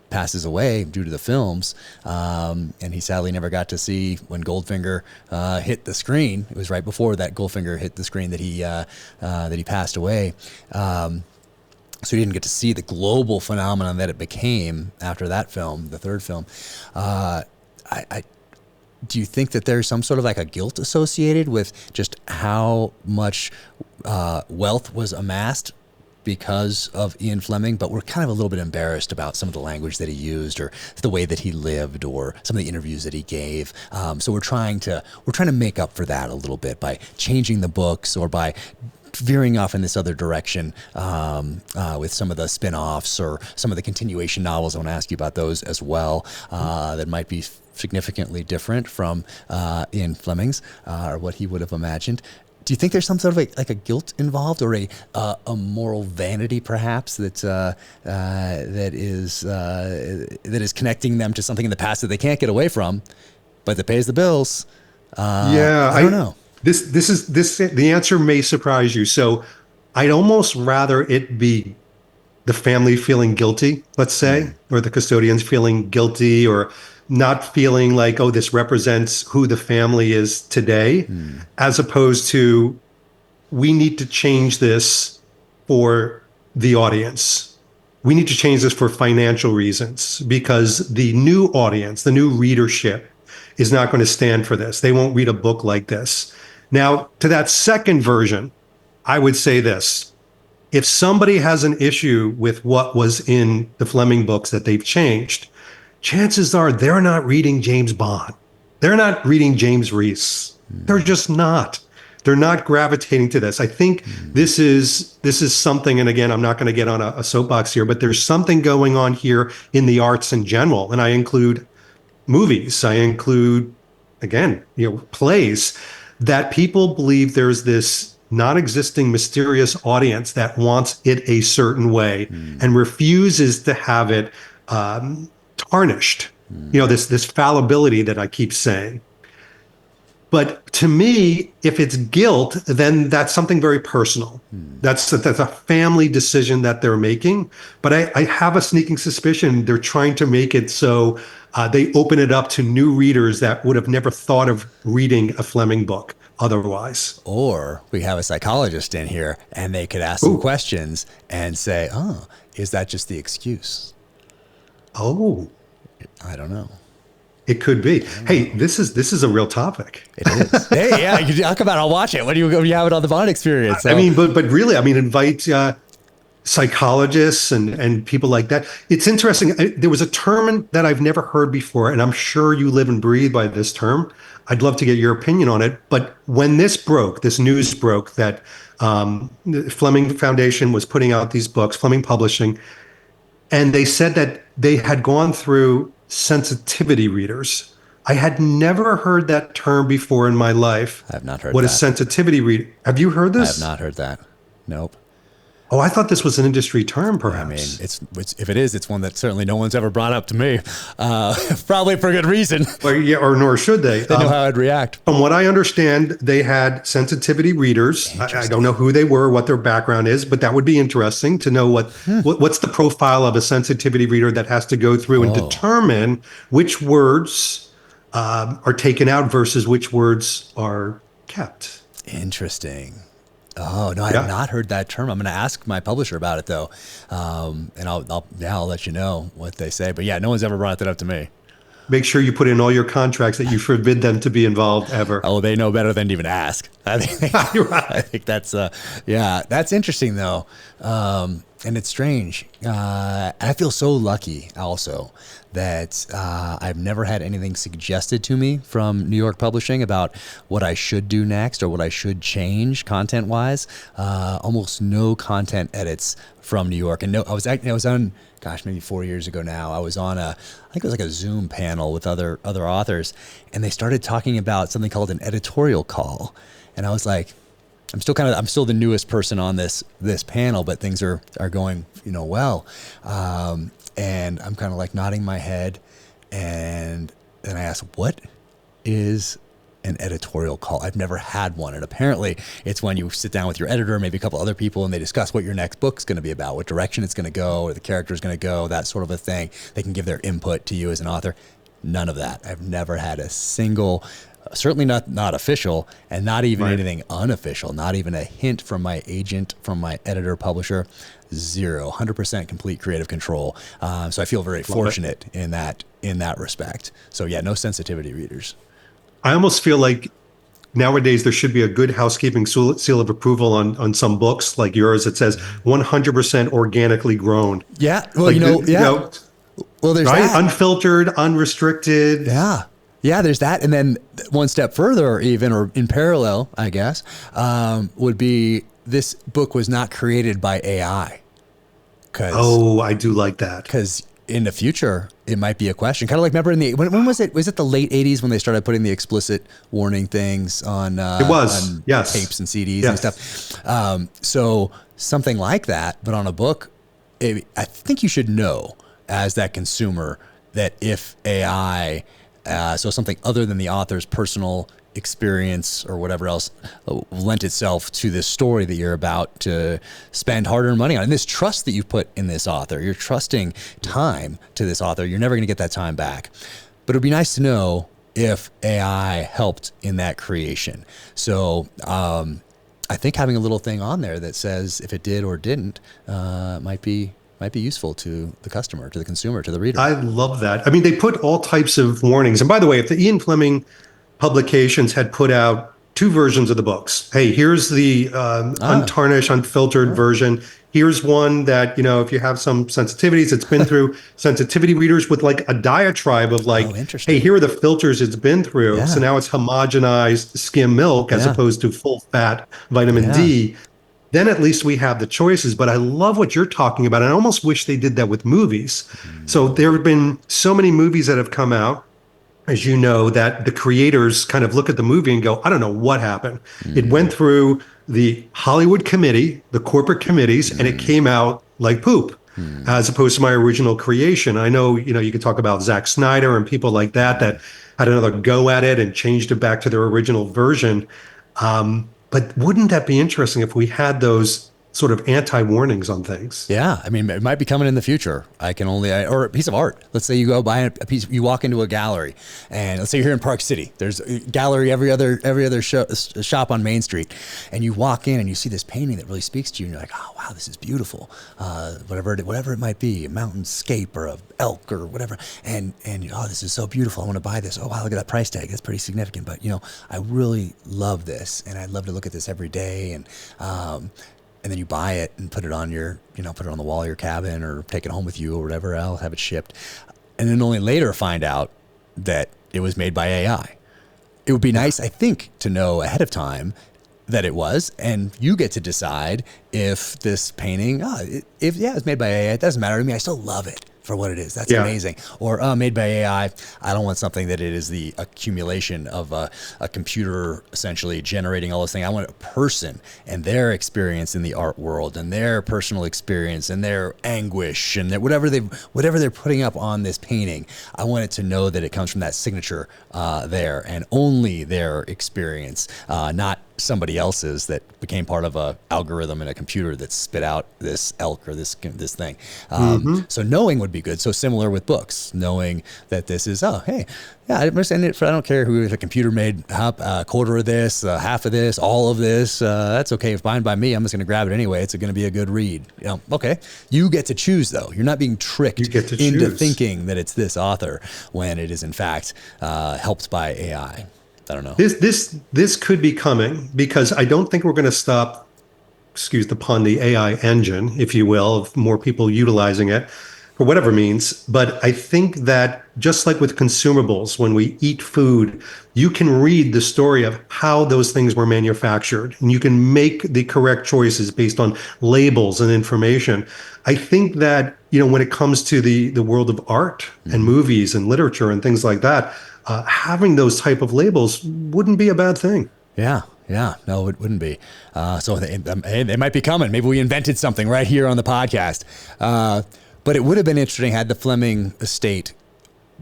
passes away due to the films? And he sadly never got to see when Goldfinger hit the screen. It was right before that Goldfinger hit the screen that he passed away. So he didn't get to see the global phenomenon that it became after that film, the third film. Do you think that there's some sort of like a guilt associated with just how much wealth was amassed because of Ian Fleming, but we're kind of a little bit embarrassed about some of the language that he used or the way that he lived or some of the interviews that he gave. So we're trying to make up for that a little bit by changing the books or by veering off in this other direction with some of the spin-offs or some of the continuation novels. I want to ask you about those as well that might be significantly different from Ian Fleming's or what he would have imagined. Do you think there's some sort of like a guilt involved or a moral vanity perhaps that is connecting them to something in the past that they can't get away from, but that pays the bills? I don't know. The answer may surprise you. So I'd almost rather it be the family feeling guilty, let's say, or the custodians feeling guilty or not feeling like, oh, this represents who the family is today, as opposed to we need to change this for the audience. We need to change this for financial reasons because the new audience, the new readership is not going to stand for this. They won't read a book like this. Now, to that second version, I would say this. If somebody has an issue with what was in the Fleming books that they've changed, chances are they're not reading James Bond. They're not reading James Reese. They're just not. They're not gravitating to this. I think this is something, and again, I'm not going to get on a soapbox here, but there's something going on here in the arts in general, and I include movies. I include, again, plays that people believe there's this non-existing mysterious audience that wants it a certain way and refuses to have it tarnished. This fallibility that I keep saying. But to me, if it's guilt, then that's something very personal. That's a family decision that they're making. But I have a sneaking suspicion they're trying to make it so they open it up to new readers that would have never thought of reading a Fleming book otherwise. Or we have a psychologist in here and they could ask some questions and say, oh, is that just the excuse? Oh, I don't know. It could be. Hey, this is a real topic. It is. Hey, yeah, you talk about it. I'll watch it. When you have it on the Bond Experience. So. I mean, but really, invite psychologists and people like that. It's interesting. There was a term that I've never heard before, and I'm sure you live and breathe by this term. I'd love to get your opinion on it. But when this news broke that the Fleming Foundation was putting out these books, Fleming Publishing, and they said that they had gone through sensitivity readers. I had never heard that term before in my life. I have not heard what that. A sensitivity reader. Have you heard this? I have not heard that. Nope. Oh, I thought this was an industry term, perhaps. I mean, it's if it is, it's one that certainly no one's ever brought up to me. Probably for good reason. Or nor should they. They know how I'd react. From what I understand, they had sensitivity readers. I don't know who they were, what their background is, but that would be interesting to know what's the profile of a sensitivity reader that has to go through and determine which words are taken out versus which words are kept. Interesting. Oh, no, I have not heard that term. I'm going to ask my publisher about it, though. And I'll let you know what they say. But yeah, no one's ever brought that up to me. Make sure you put in all your contracts that you forbid them to be involved ever. Oh, they know better than to even ask. I think that's, that's interesting, though. And it's strange. And I feel so lucky also that I've never had anything suggested to me from New York Publishing about what I should do next or what I should change content-wise. Almost no content edits from New York. And no, I was on, maybe 4 years ago now. I was on I think it was like a Zoom panel with other authors, and they started talking about something called an editorial call. And I was like, I'm still the newest person on this panel, but things are going, well. And I'm kind of like nodding my head. And then I asked, what is an editorial call? I've never had one. And apparently it's when you sit down with your editor, maybe a couple other people, and they discuss what your next book's going to be about, what direction it's going to go, or the character is going to go, that sort of a thing. They can give their input to you as an author. None of that. I've never had a single, certainly not official, and not even anything unofficial, not even a hint from my agent, from my editor, publisher. 100% complete creative control. So I feel very fortunate in that respect. So yeah, no sensitivity readers. I almost feel like nowadays there should be a good housekeeping seal of approval on some books like yours. It says 100% organically grown. Yeah. Well, well, there's that. Unfiltered, unrestricted. Yeah. Yeah, there's that. And then one step further, even, or in parallel, I guess, would be this book was not created by AI. I do like that. Because in the future, it might be a question. Kind of like, remember when was it? Was it the late 80s when they started putting the explicit warning things on, on tapes and CDs and stuff? So something like that, but on a book, I think you should know as that consumer that if AI, so something other than the author's personal experience or whatever else lent itself to this story that you're about to spend hard-earned money on, and this trust that you've put in this author, you're trusting time to this author, you're never going to get that time back. But it'd be nice to know if AI helped in that creation. So I think having a little thing on there that says if it did or didn't might be useful to the customer, to the consumer, to the reader. I love that. I mean, they put all types of warnings. And by the way, if the Ian Fleming publications had put out two versions of the books, hey, here's the untarnished, unfiltered version. Here's one that, if you have some sensitivities, it's been through sensitivity readers with like a diatribe of like, hey, here are the filters it's been through. So now it's homogenized skim milk as opposed to full fat vitamin D. Then at least we have the choices. But I love what you're talking about. And I almost wish they did that with movies. So there have been so many movies that have come out, as you know, that the creators kind of look at the movie and go, I don't know what happened. It went through the Hollywood committee, the corporate committees, and it came out like poop, as opposed to my original creation. I know, you could talk about Zack Snyder and people like that had another go at it and changed it back to their original version. But wouldn't that be interesting if we had those sort of anti-warnings on things? Yeah. I mean, it might be coming in the future. Or a piece of art. Let's say you go buy a piece, you walk into a gallery, and let's say you're here in Park City. There's a gallery every other shop on Main Street, and you walk in and you see this painting that really speaks to you, and you're like, oh wow, this is beautiful. Whatever it might be, a mountainscape or a elk or whatever, and oh, this is so beautiful. I want to buy this. Oh wow, look at that price tag. That's pretty significant. But I really love this, and I'd love to look at this every day. And then you buy it and put it on put it on the wall of your cabin or take it home with you or whatever else, have it shipped. And then only later find out that it was made by AI. It would be nice, I think, to know ahead of time that it was, and you get to decide if this painting, it's made by AI, it doesn't matter to me. I still love it for what it is. That's amazing. Or made by AI, I don't want something that it is the accumulation of a computer essentially generating all this thing. I want a person and their experience in the art world and their personal experience and their anguish and whatever they're putting up on this painting. I want it to know that it comes from that signature there, and only their experience, not somebody else's that became part of a algorithm in a computer that spit out this elk or this thing. So knowing would be good. So similar with books, knowing that this is, I understand it. I don't care who, if a computer made a quarter of this, half of this, all of this, that's okay. If fine by me, I'm just going to grab it anyway. It's going to be a good read. Okay. You get to choose though. You're not being tricked into thinking that it's this author when it is in fact helped by AI. I don't know. This could be coming, because I don't think we're going to stop, excuse the pun, the AI engine, if you will, of more people utilizing it for whatever means. But I think that just like with consumables, when we eat food, you can read the story of how those things were manufactured, and you can make the correct choices based on labels and information. I think that, when it comes to the world of art and movies and literature and things like that, having those type of labels wouldn't be a bad thing. Yeah. No, it wouldn't be. So they might be coming. Maybe we invented something right here on the podcast. But it would have been interesting had the Fleming estate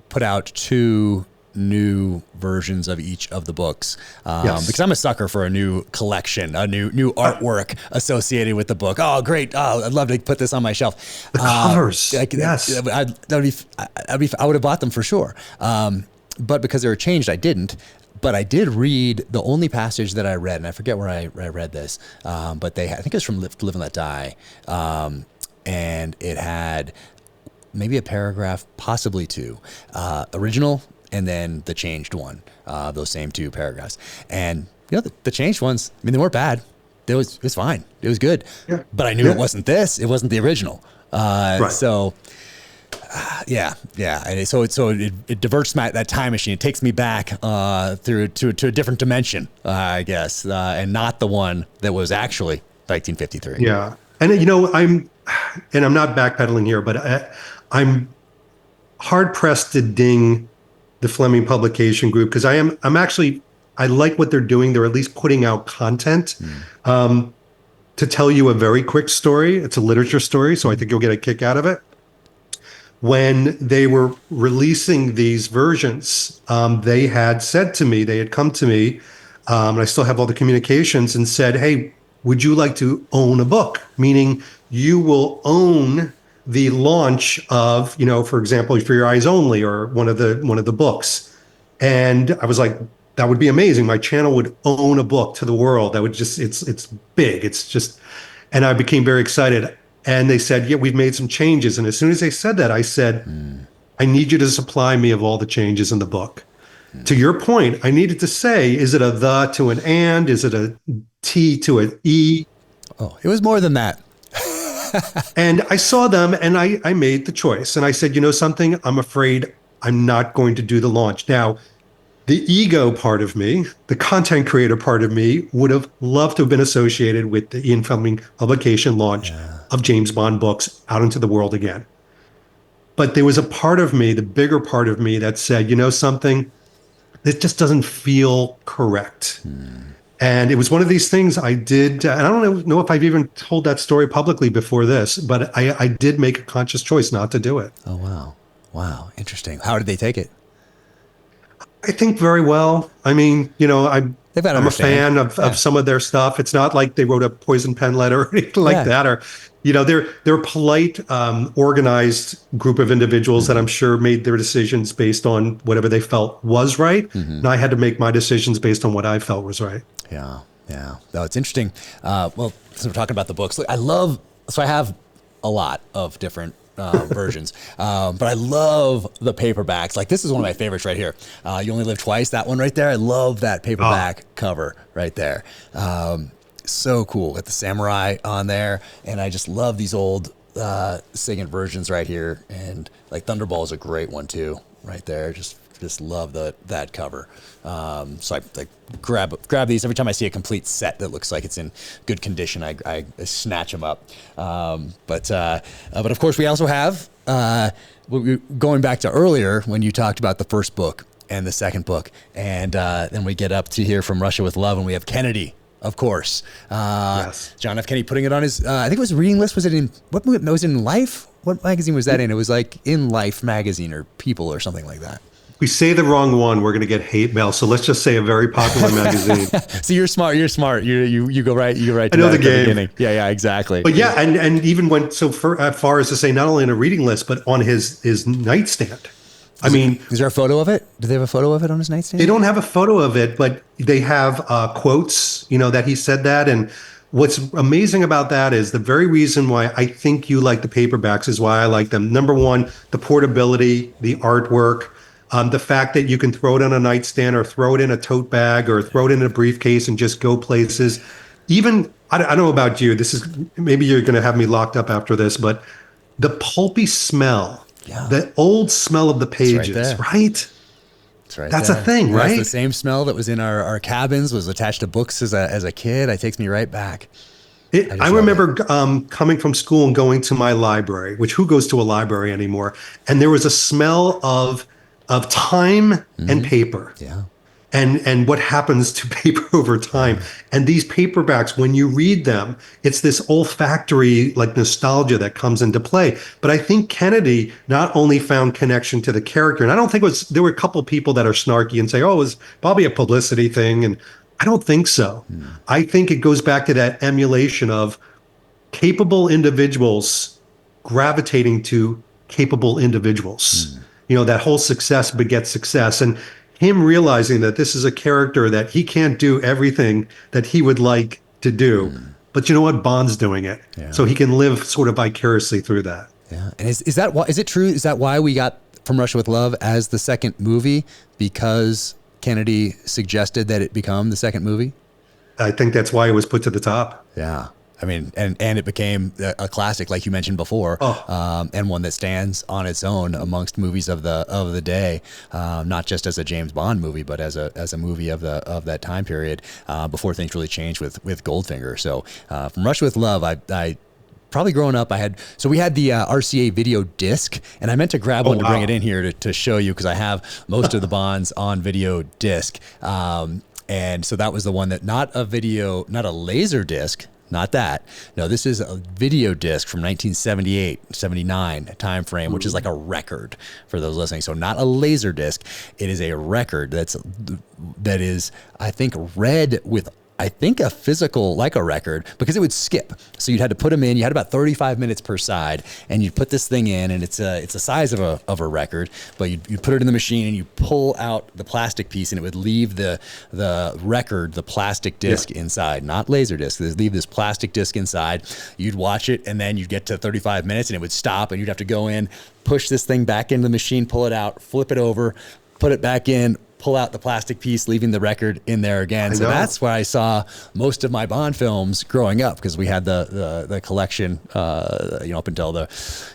put out two new versions of each of the books, because I'm a sucker for a new collection, a new artwork associated with the book. Oh, great! Oh, I'd love to put this on my shelf. The covers, yes, I would have bought them for sure. But because they were changed, I didn't. But I did read the only passage that I read, and I forget where I read this, but I think it's from Live and Let Die, and it had maybe a paragraph, possibly two, original, and then the changed one, those same two paragraphs. And the changed ones, I mean, they weren't bad. It was fine. It was good. Yeah. But I knew it wasn't this. It wasn't the original. Right. So. And so it diverts that time machine. It takes me back through to a different dimension, I guess, and not the one that was actually 1953. Yeah, and I'm not backpedaling here, but I'm hard pressed to ding the Fleming Publication Group, because I like what they're doing. They're at least putting out content. To tell you a very quick story, it's a literature story, so I think you'll get a kick out of it. When they were releasing these versions, they had come to me, and I still have all the communications, and said, hey, would you like to own a book? Meaning you will own the launch of, for example, For Your Eyes Only, or one of the books. And I was like, that would be amazing. My channel would own a book to the world. That would just, it's big. It's just, and I became very excited. And they said, yeah, we've made some changes. And as soon as they said that, I said, I need you to supply me of all the changes in the book. To your point, I needed to say, is it a the to an and? Is it a T to an E? Oh, it was more than that. And I saw them and I made the choice. And I said, you know something? I'm afraid I'm not going to do the launch. Now, the ego part of me, the content creator part of me, would have loved to have been associated with the incoming publication launch of James Bond books out into the world again. But there was a part of me, the bigger part of me, that said, you know something? It just doesn't feel correct. And it was one of these things I did, and I don't know if I've even told that story publicly before this, but I did make a conscious choice not to do it. Oh, wow. Wow. Interesting. How did they take it? I think very well. I mean, I'm a fan of some of their stuff. It's not like they wrote a poison pen letter or anything like that, or they're a polite, organized group of individuals that I'm sure made their decisions based on whatever they felt was right, and I had to make my decisions based on what I felt was right. Yeah, yeah. No, it's interesting. Well, since we're talking about the books, so I have a lot of different versions. But I love the paperbacks. Like, this is one of my favorites right here. You Only Live Twice, that one right there. I love that paperback cover right there. So cool with the samurai on there. And I just love these old SIGINT versions right here. And like Thunderball is a great one too, right there. Just love that cover. So I grab these every time I see a complete set that looks like it's in good condition. I snatch them up. But of course we also have going back to earlier when you talked about the first book and the second book, and then we get up to here From Russia with Love, and we have Kennedy. Of course, yes. John F. Kennedy putting it on his. I think it was reading list. Was it in what? Was it in Life? What magazine was that in? It was like In Life magazine or People or something like that. We say the wrong one, we're going to get hate mail. So let's just say a very popular magazine. So you're smart. You go right. You go right. I know the game. Beginning. Yeah, exactly. But yeah, and even went so far as to say not only in a reading list, but on his nightstand. I mean, is there a photo of it? Do they have a photo of it on his nightstand? They don't have a photo of it, but they have quotes, that he said that. And what's amazing about that is the very reason why I think you like the paperbacks is why I like them. Number one, the portability, the artwork. The fact that you can throw it on a nightstand or throw it in a tote bag or throw it in a briefcase and just go places. Even, I don't know about you, maybe you're going to have me locked up after this, but the pulpy smell, the old smell of the pages, right? That's a thing, right? That's the same smell that was in our cabins, was attached to books as a kid. It takes me right back. I remember coming from school and going to my library, which who goes to a library anymore? And there was a smell of time and paper. Yeah. And what happens to paper over time. And these paperbacks, when you read them, it's this olfactory like nostalgia that comes into play. But I think Kennedy not only found connection to the character, and I don't think there were a couple people that are snarky and say, oh, it was probably a publicity thing. And I don't think so. I think it goes back to that emulation of capable individuals gravitating to capable individuals. That whole success begets success. And him realizing that this is a character that he can't do everything that he would like to do. But you know what? Bond's doing it. Yeah. So he can live sort of vicariously through that. Yeah. And is it true? Is that why we got From Russia with Love as the second movie? Because Kennedy suggested that it become the second movie? I think that's why it was put to the top. Yeah. I mean, and it became a classic, like you mentioned before, and one that stands on its own amongst movies of the day, not just as a James Bond movie, but as a movie of that time period before things really changed with Goldfinger. So, From Russia with Love, I probably growing up, we had the RCA video disc, and I meant to grab one to bring it in here to show you because I have most of the Bonds on video disc, and so that was the one that not a laser disc. Not that. No, this is a video disc from 1978, 79 time frame, which is like a record for those listening. So not a laser disc. It is a record that is, I think, read with I think a physical Leica record, because it would skip. So you'd had to put them in. You had about 35 minutes per side, and you'd put this thing in, and it's the size of a record. But you'd put it in the machine, and you pull out the plastic piece, and it would leave the record, the plastic disc inside, not laser disc. It'd leave this plastic disc inside. You'd watch it, and then you'd get to 35 minutes, and it would stop, and you'd have to go in, push this thing back into the machine, pull it out, flip it over, put it back in, pull out the plastic piece, leaving the record in there again. So that's where I saw most of my Bond films growing up, because we had the collection, up until the,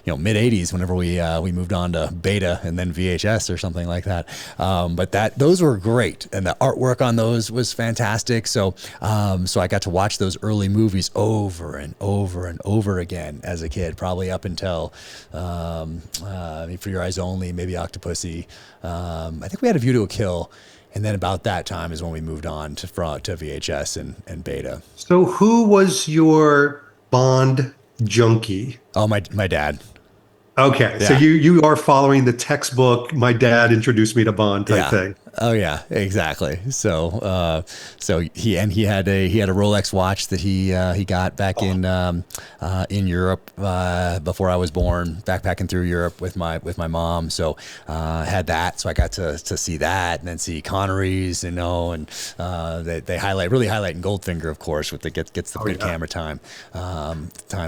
mid '80s, whenever we moved on to Beta and then VHS or something like that. But those were great, and the artwork on those was fantastic. So I got to watch those early movies over and over and over again as a kid, probably up until For Your Eyes Only, maybe Octopussy. I think we had A View to a Kill. And then about that time is when we moved on to VHS and Beta. So who was your Bond junkie? Oh, my dad. Okay, Yeah. so you are following the textbook, my dad introduced me to Bond type thing. Oh yeah, exactly. So he had a Rolex watch that he got back in Europe before I was born, backpacking through Europe with my mom. So had that, so I got to see that, and then see Connery's, and they really highlight in Goldfinger, of course, with gets the good camera time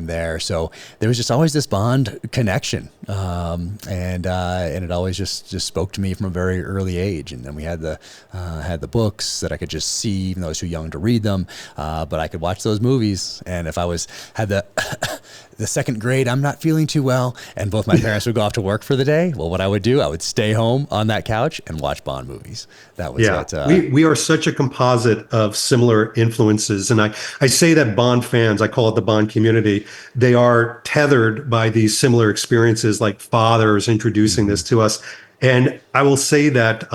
there. So there was just always this Bond connection, and it always just spoke to me from a very early age. And then we had the books that I could just see, even though I was too young to read them, but I could watch those movies. And if I had the second grade, I'm not feeling too well, and both my parents would go off to work for the day, well, what I would do, I would stay home on that couch and watch Bond movies. That was it. We are such a composite of similar influences. And I say that Bond fans, I call it the Bond community, they are tethered by these similar experiences, like fathers introducing this to us. And I will say that,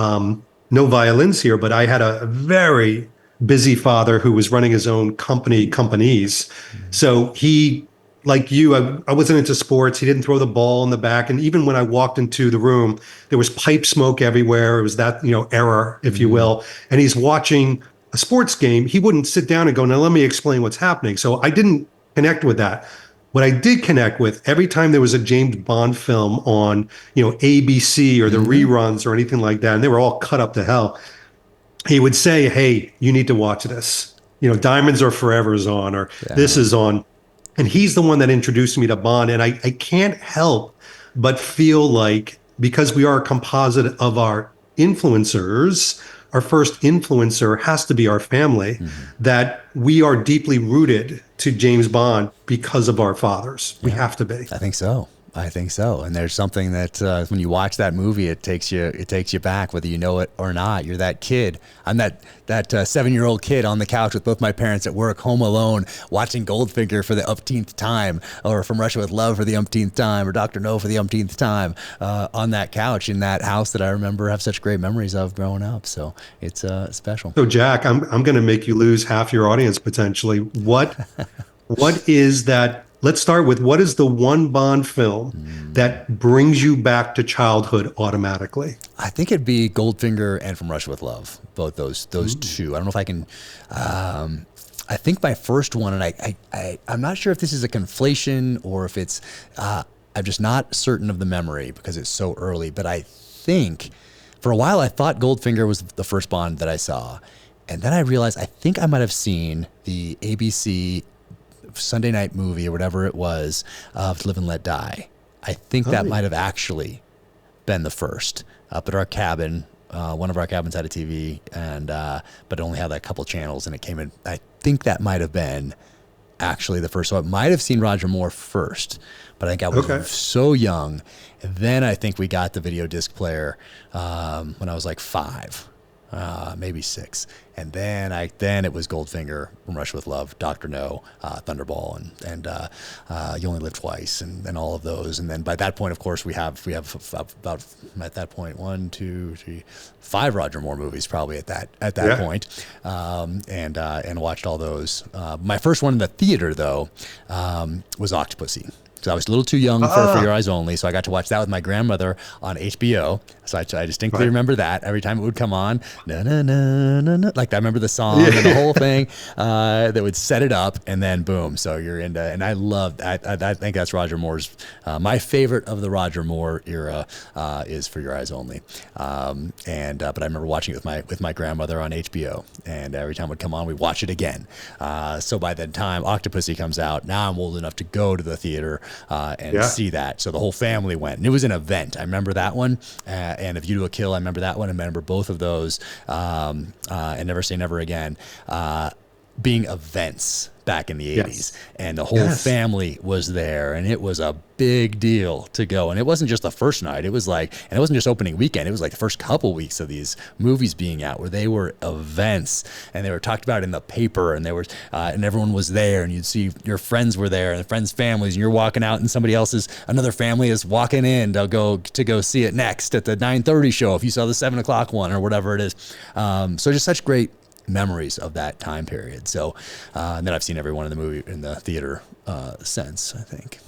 no violins here, but I had a very busy father who was running his own companies. So he, like you, I wasn't into sports. He didn't throw the ball in the back. And even when I walked into the room, there was pipe smoke everywhere. It was that, era, if you will. And he's watching a sports game. He wouldn't sit down and go, now let me explain what's happening. So I didn't connect with that. What I did connect with, every time there was a James Bond film on, ABC or the reruns or anything like that, and they were all cut up to hell, he would say, hey, you need to watch this. Diamonds Are Forever is on, or this is on. And he's the one that introduced me to Bond. And I can't help but feel like, because we are a composite of our influencers, our first influencer has to be our family, that we are deeply rooted to James Bond because of our fathers. We have to be. I think so. And there's something that when you watch that movie, it takes you back, whether you know it or not. You're that kid. I'm that 7-year-old kid on the couch with both my parents at work, home alone, watching Goldfinger for the umpteenth time, or From Russia with Love for the umpteenth time, or Dr. No for the umpteenth time, on that couch in that house that I remember have such great memories of growing up. So it's special. So Jack, I'm going to make you lose half your audience potentially. What is that? Let's start with, what is the one Bond film that brings you back to childhood automatically? I think it'd be Goldfinger and From Russia with Love. Both those two. I don't know if I can. I think my first one, and I'm not sure if this is a conflation or if it's. I'm just not certain of the memory because it's so early. But I think for a while I thought Goldfinger was the first Bond that I saw, and then I realized I think I might have seen the ABC Sunday night movie or whatever it was of Live and Let Die. I think that might have actually been the first. Up at our cabin, one of our cabins had a TV, and but it only had like a couple channels, and it came in. I think that might have been actually the first. So I might have seen Roger Moore first, but I think I was so young. And then I think we got the video disc player when I was like 5. Maybe 6, and then it was Goldfinger, From Russia with Love, Dr. No, Thunderball, and You Only Live Twice, and all of those. And then by that point, of course, we have about at that point 1, 2, 3, 5 Roger Moore movies probably at that point, and watched all those. My first one in the theater though was Octopussy. So I was a little too young for Your Eyes Only. So I got to watch that with my grandmother on HBO. So I distinctly remember that every time it would come on, na, na, na, na, na, like I remember the song and the whole thing that would set it up, and then boom. So you're into, and I love, I think that's Roger Moore's, my favorite of the Roger Moore era is For Your Eyes Only. But I remember watching it with my grandmother on HBO, and every time it would come on, we watch it again. So by the time Octopussy comes out, now I'm old enough to go to the theater and see that. So the whole family went, and it was an event. I remember that one. And If You Do a Kill, I remember that one. I remember both of those, and Never Say Never Again, being events back in the 80s. And the whole family was there, and it was a big deal to go. And it wasn't just the first night. It was like, and it wasn't just opening weekend. It was like the first couple weeks of these movies being out, where they were events, and they were talked about in the paper, and there was, and everyone was there, and you'd see your friends were there, and the friends' families, and you're walking out, and another family is walking in to go see it next at the 9:30 show if you saw the 7 o'clock one or whatever it is. So just such great memories of that time period. So, and then I've seen everyone in the theater since, I think.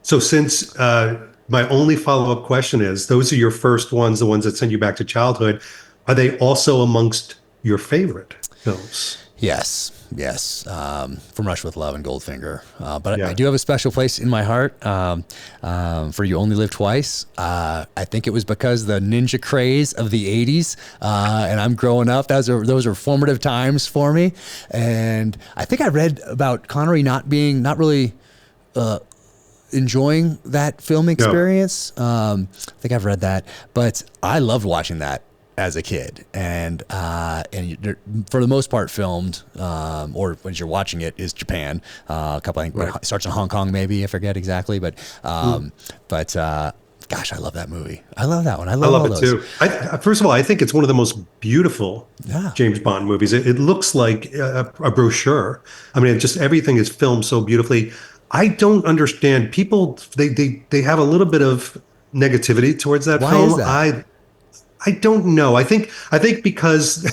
So since my only follow-up question is, those are your first ones, the ones that send you back to childhood, are they also amongst your favorite films? Yes. From Rush with Love and Goldfinger. But I do have a special place in my heart for You Only Live Twice. I think it was because the ninja craze of the 80s, and I'm growing up. Those are formative times for me. And I think I read about Connery not really enjoying that film experience. I think I've read that, but I loved watching that as a kid, and for the most part filmed, or when you're watching it, is Japan. A couple, I think, it starts in Hong Kong, maybe, I forget exactly, but gosh, I love that movie. I love that one. I love it too. First of all, I think it's one of the most beautiful James Bond movies. It looks like a brochure. I mean, everything is filmed so beautifully. I don't understand people. They have a little bit of negativity towards that film. Why is that? I don't know. I think because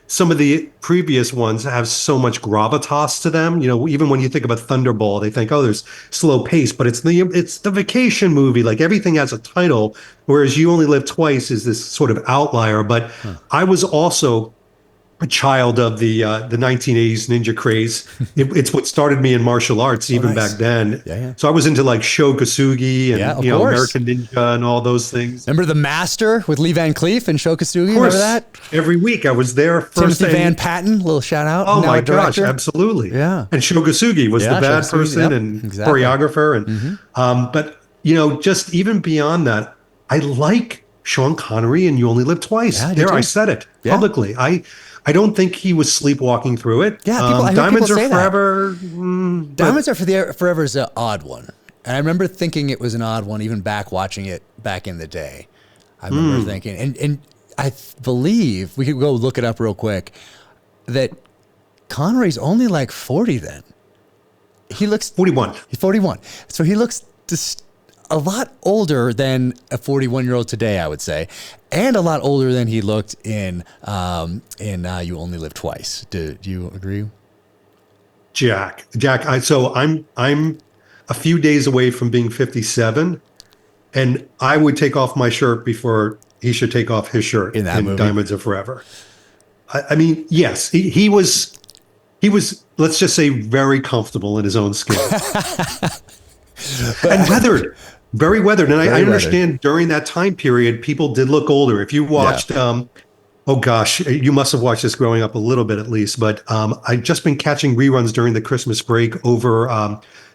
some of the previous ones have so much gravitas to them. You know, even when you think about Thunderball, they think, oh, there's slow pace, but it's the vacation movie. Like, everything has a title, whereas You Only Live Twice is this sort of outlier. But I was also a child of the 1980s ninja craze. It's what started me in martial arts even back then. Yeah. So I was into like Shokasugi and American Ninja and all those things. Remember The Master with Lee Van Cleef and Shokasugi? Remember that? Every week I was there. Timothy Van Patten, little shout out. Oh my gosh, absolutely. Yeah. And Shokasugi was the bad person and choreographer. And but just even beyond that, I like Sean Connery and You Only Live Twice. Yeah, I said it publicly. I don't think he was sleepwalking through it. Yeah, Diamonds Are Forever. Diamonds Are Forever is an odd one. And I remember thinking it was an odd one, even watching it back in the day. I remember thinking, and I believe, we could go look it up real quick, that Connery's only like 40 then. He looks 41. He's 41. So he looks a lot older than a 41-year-old today, I would say, and a lot older than he looked in You Only Live Twice. Do you agree, Jack? I'm a few days away from being 57, and I would take off my shirt before he should take off his shirt in that movie. Diamonds Are Forever. I mean, yes, he was. Let's just say, very comfortable in his own skin. And weathered, very weathered. And I understand during that time period, people did look older. If you watched, oh gosh, you must have watched this growing up a little bit at least, but I've just been catching reruns during the Christmas break over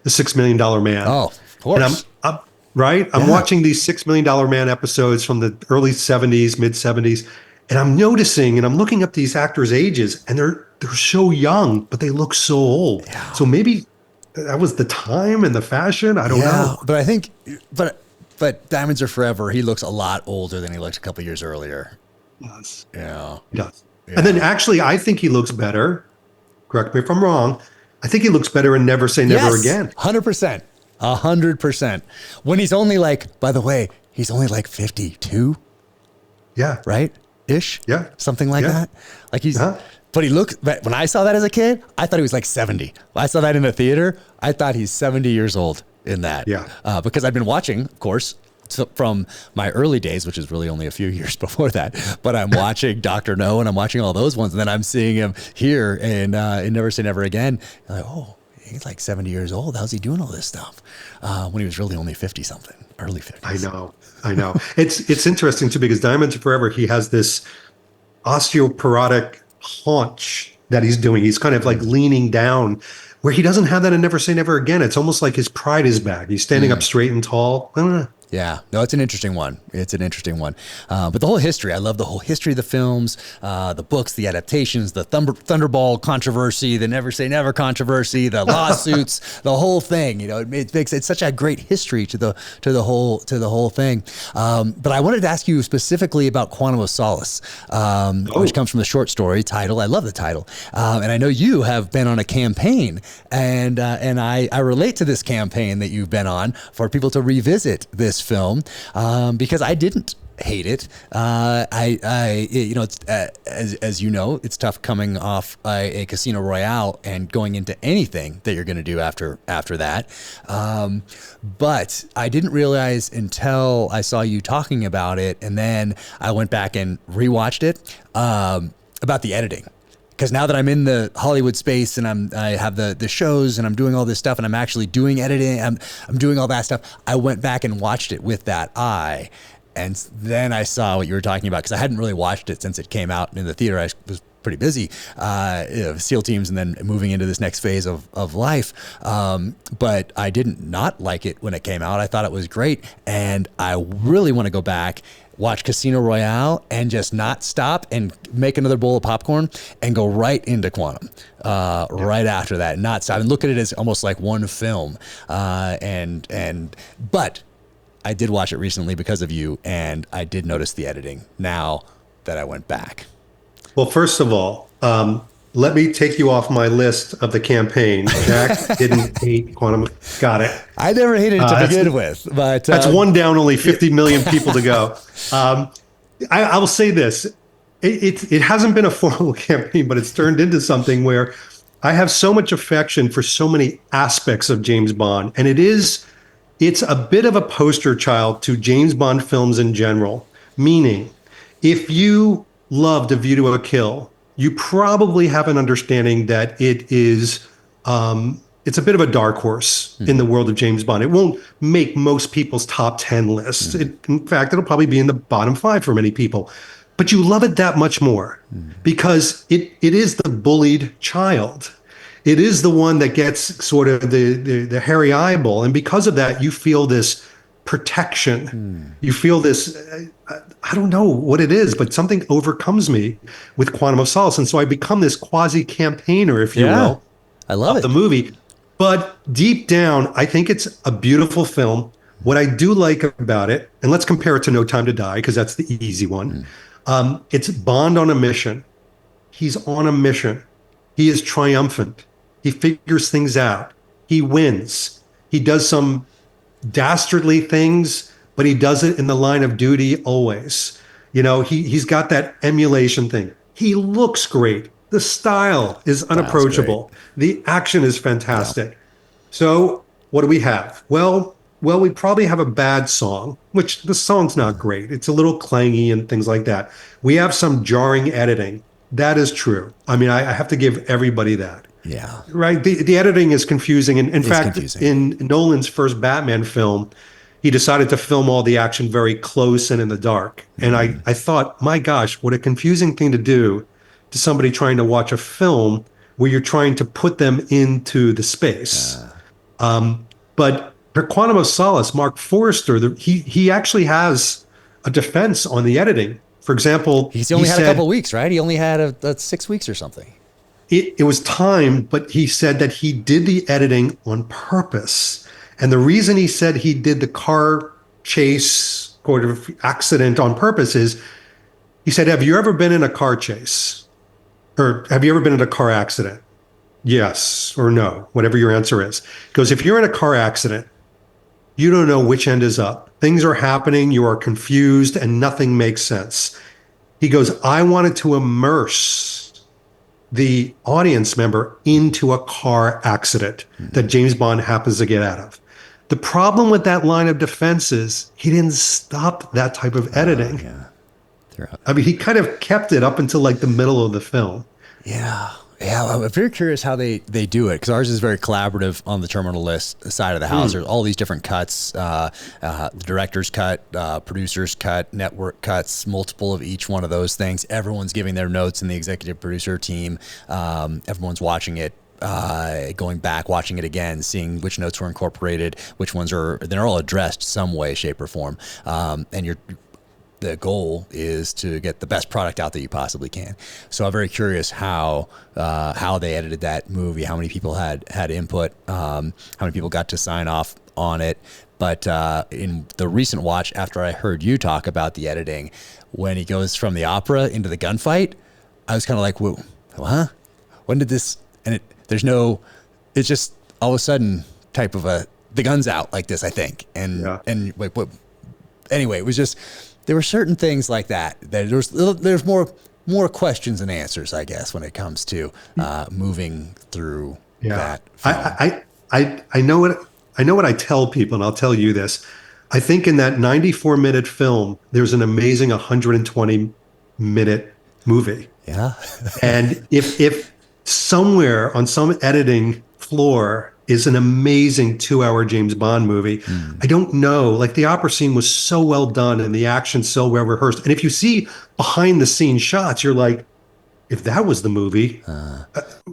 the $6 Million Man. Oh, of course. And I'm watching these $6 Million Man episodes from the early 70s, mid 70s. And I'm noticing, and I'm looking up these actors' ages, and they're so young, but they look so old. Yeah. So maybe that was the time and the fashion. I don't know. But I think, but Diamonds Are Forever, he looks a lot older than he looked a couple years earlier. He does. Yeah. He does. Yeah. And then actually, I think he looks better. Correct me if I'm wrong. I think he looks better in Never Say Never Again. 100%. 100%. When he's only like, by the way, he's only like 52. Yeah. Right? Ish. Yeah. Something like that. Like he's, but he looks, when I saw that as a kid, I thought he was like 70. When I saw that in the theater, I thought he's 70 years old. in that. Yeah. Because I've been watching, of course, from my early days, which is really only a few years before that, but I'm watching Dr. No and I'm watching all those ones. And then I'm seeing him here in Never Say Never Again. I'm like, oh, he's like 70 years old. How's he doing all this stuff? When he was really only 50 something, early 50s. I know. It's interesting too, because Diamonds Are Forever, he has this osteoporotic haunch that he's doing. He's kind of like leaning down, where he doesn't have that in Never Say Never Again. It's almost like his pride is back. He's standing up straight and tall. I don't know. Yeah, no, it's an interesting one. It's an interesting one. But the whole history, I love the whole history of the films, the books, the adaptations, the Thunderball controversy, the Never Say Never controversy, the lawsuits, the whole thing. You know, it makes it such a great history to the whole thing. But I wanted to ask you specifically about Quantum of Solace, which comes from the short story title. I love the title, and I know you have been on a campaign, and I relate to this campaign that you've been on for people to revisit this film, because I didn't hate it. It's as you know, it's tough coming off a Casino Royale and going into anything that you're going to do after that. But I didn't realize until I saw you talking about it, and then I went back and rewatched it, about the editing. Because now that I'm in the Hollywood space and I have the shows and I'm doing all this stuff and I'm actually doing editing, I'm doing all that stuff, I went back and watched it with that eye. And then I saw what you were talking about, because I hadn't really watched it since it came out in the theater. I was pretty busy, SEAL teams, and then moving into this next phase of life. But I didn't not like it when it came out. I thought it was great. And I really want to go back, watch Casino Royale, and just not stop and make another bowl of popcorn and go right into Quantum right after that. Not stop and look at it as almost like one film. But I did watch it recently because of you, and I did notice the editing now that I went back. Well, first of all, let me take you off my list of the campaign. Jack didn't hate Quantum. Got it. I never hated it to begin with, but that's one down, only 50 million people to go. I will say this. It hasn't been a formal campaign, but it's turned into something where I have so much affection for so many aspects of James Bond. And it's a bit of a poster child to James Bond films in general, meaning if you loved A View to a Kill, you probably have an understanding that it is, it's a bit of a dark horse in the world of James Bond. It won't make most people's top 10 lists. In fact, it'll probably be in the bottom 5 for many people. But you love it that much more because it is the bullied child. It is the one that gets sort of the hairy eyeball. And because of that, you feel this protection. You feel this, I don't know what it is, but something overcomes me with Quantum of Solace. And so I become this quasi-campaigner, if you will, I love of the movie. But deep down, I think it's a beautiful film. What I do like about it, and let's compare it to No Time to Die, because that's the easy one. It's Bond on a mission. He's on a mission. He is triumphant. He figures things out. He wins. He does some dastardly things, but he does it in the line of duty always. You know, he's got that emulation thing. He looks great. The style is unapproachable. The action is fantastic. Yeah. So what do we have? Well, we probably have a bad song, which the song's not great. It's a little clangy and things like that. We have some jarring editing. That is true. I mean, I have to give everybody that. Yeah. Right. The editing is confusing. And in fact, in Nolan's first Batman film, he decided to film all the action very close and in the dark. And I thought, my gosh, what a confusing thing to do to somebody trying to watch a film where you're trying to put them into the space. But for Quantum of Solace, Mark Forrester, he actually has a defense on the editing. For example, he's only had a couple of weeks, right? He only had a 6 weeks or something. It was timed, but he said that he did the editing on purpose. And the reason he said he did the car chase sort of accident on purpose is, he said, have you ever been in a car chase? Or have you ever been in a car accident? Yes or no, whatever your answer is. He goes, if you're in a car accident, you don't know which end is up. Things are happening, you are confused, and nothing makes sense. He goes, I wanted to immerse the audience member into a car accident that James Bond happens to get out of. The problem with that line of defense is he didn't stop that type of editing. I mean, he kind of kept it up until like the middle of the film. Yeah. Yeah, I'm very curious how they do it, because ours is very collaborative on the terminal list side of the house. There's all these different cuts, the director's cut, producer's cut, network cuts, multiple of each one of those things. Everyone's giving their notes in the executive producer team. Everyone's watching it, going back, watching it again, seeing which notes were incorporated, which ones they're all addressed some way, shape, or form. And the goal is to get the best product out that you possibly can. So I'm very curious how they edited that movie, how many people had input, how many people got to sign off on it. But in the recent watch, after I heard you talk about the editing, when he goes from the opera into the gunfight, I was kind of like, whoa, huh? When did this? And it's just all of a sudden type of the gun's out like this, I think. And like, what? Anyway, it was just, there were certain things like that. There's more questions than answers, I guess, when it comes to moving through that film. I know what I tell people, and I'll tell you this. I think in that 94-minute film, there's an amazing 120-minute movie. Yeah. And if somewhere on some editing floor is an amazing 2-hour James Bond movie. I don't know. Like, the opera scene was so well done and the action so well rehearsed. And if you see behind the scenes shots, you're like, if that was the movie,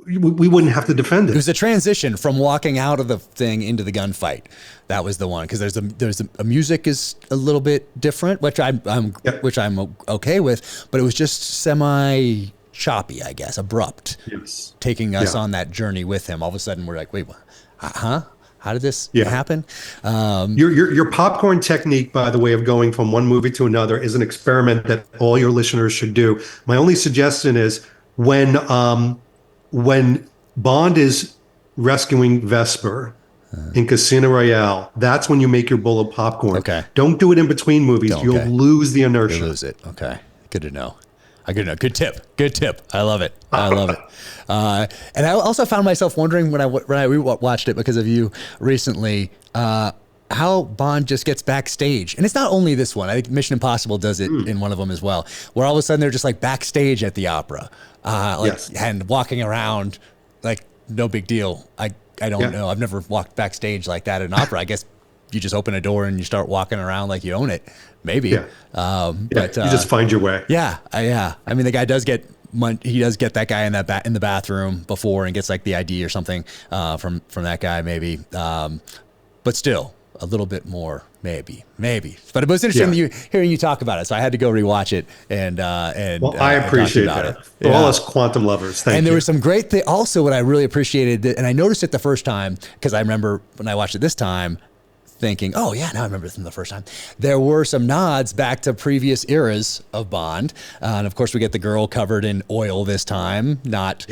we wouldn't have to defend it. It was a transition from walking out of the thing into the gunfight. That was the one, because there's a music is a little bit different, which I'm okay with, but it was just semi choppy, I guess, abrupt. Yes. Taking us on that journey with him. All of a sudden, we're like, wait, what? Huh? How did this happen? Your popcorn technique, by the way, of going from one movie to another is an experiment that all your listeners should do. My only suggestion is when Bond is rescuing Vesper in Casino Royale, that's when you make your bowl of popcorn. Okay. Don't do it in between movies. You'll lose the inertia. You'll lose it. Okay. Good to know. Good tip. Good tip. I love it. And I also found myself wondering when I rewatched it because of you recently, how Bond just gets backstage. And it's not only this one. I think Mission Impossible does it in one of them as well, where all of a sudden they're just like backstage at the opera, and walking around like no big deal. I don't know. I've never walked backstage like that at an opera. I guess you just open a door and you start walking around like you own it. Maybe. But you just find your way. Yeah. I mean, the guy does get that guy in the bathroom before and gets like the ID or something from that guy, maybe. But still a little bit more, maybe. But it was interesting hearing you talk about it, so I had to go rewatch it and well, I appreciate that. For all us quantum lovers, thank you. And there was some great thing. Also, what I really appreciated, and I noticed it the first time because I remember when I watched it this time, thinking, oh yeah, now I remember this from the first time. There were some nods back to previous eras of Bond, and of course we get the girl covered in oil this time, not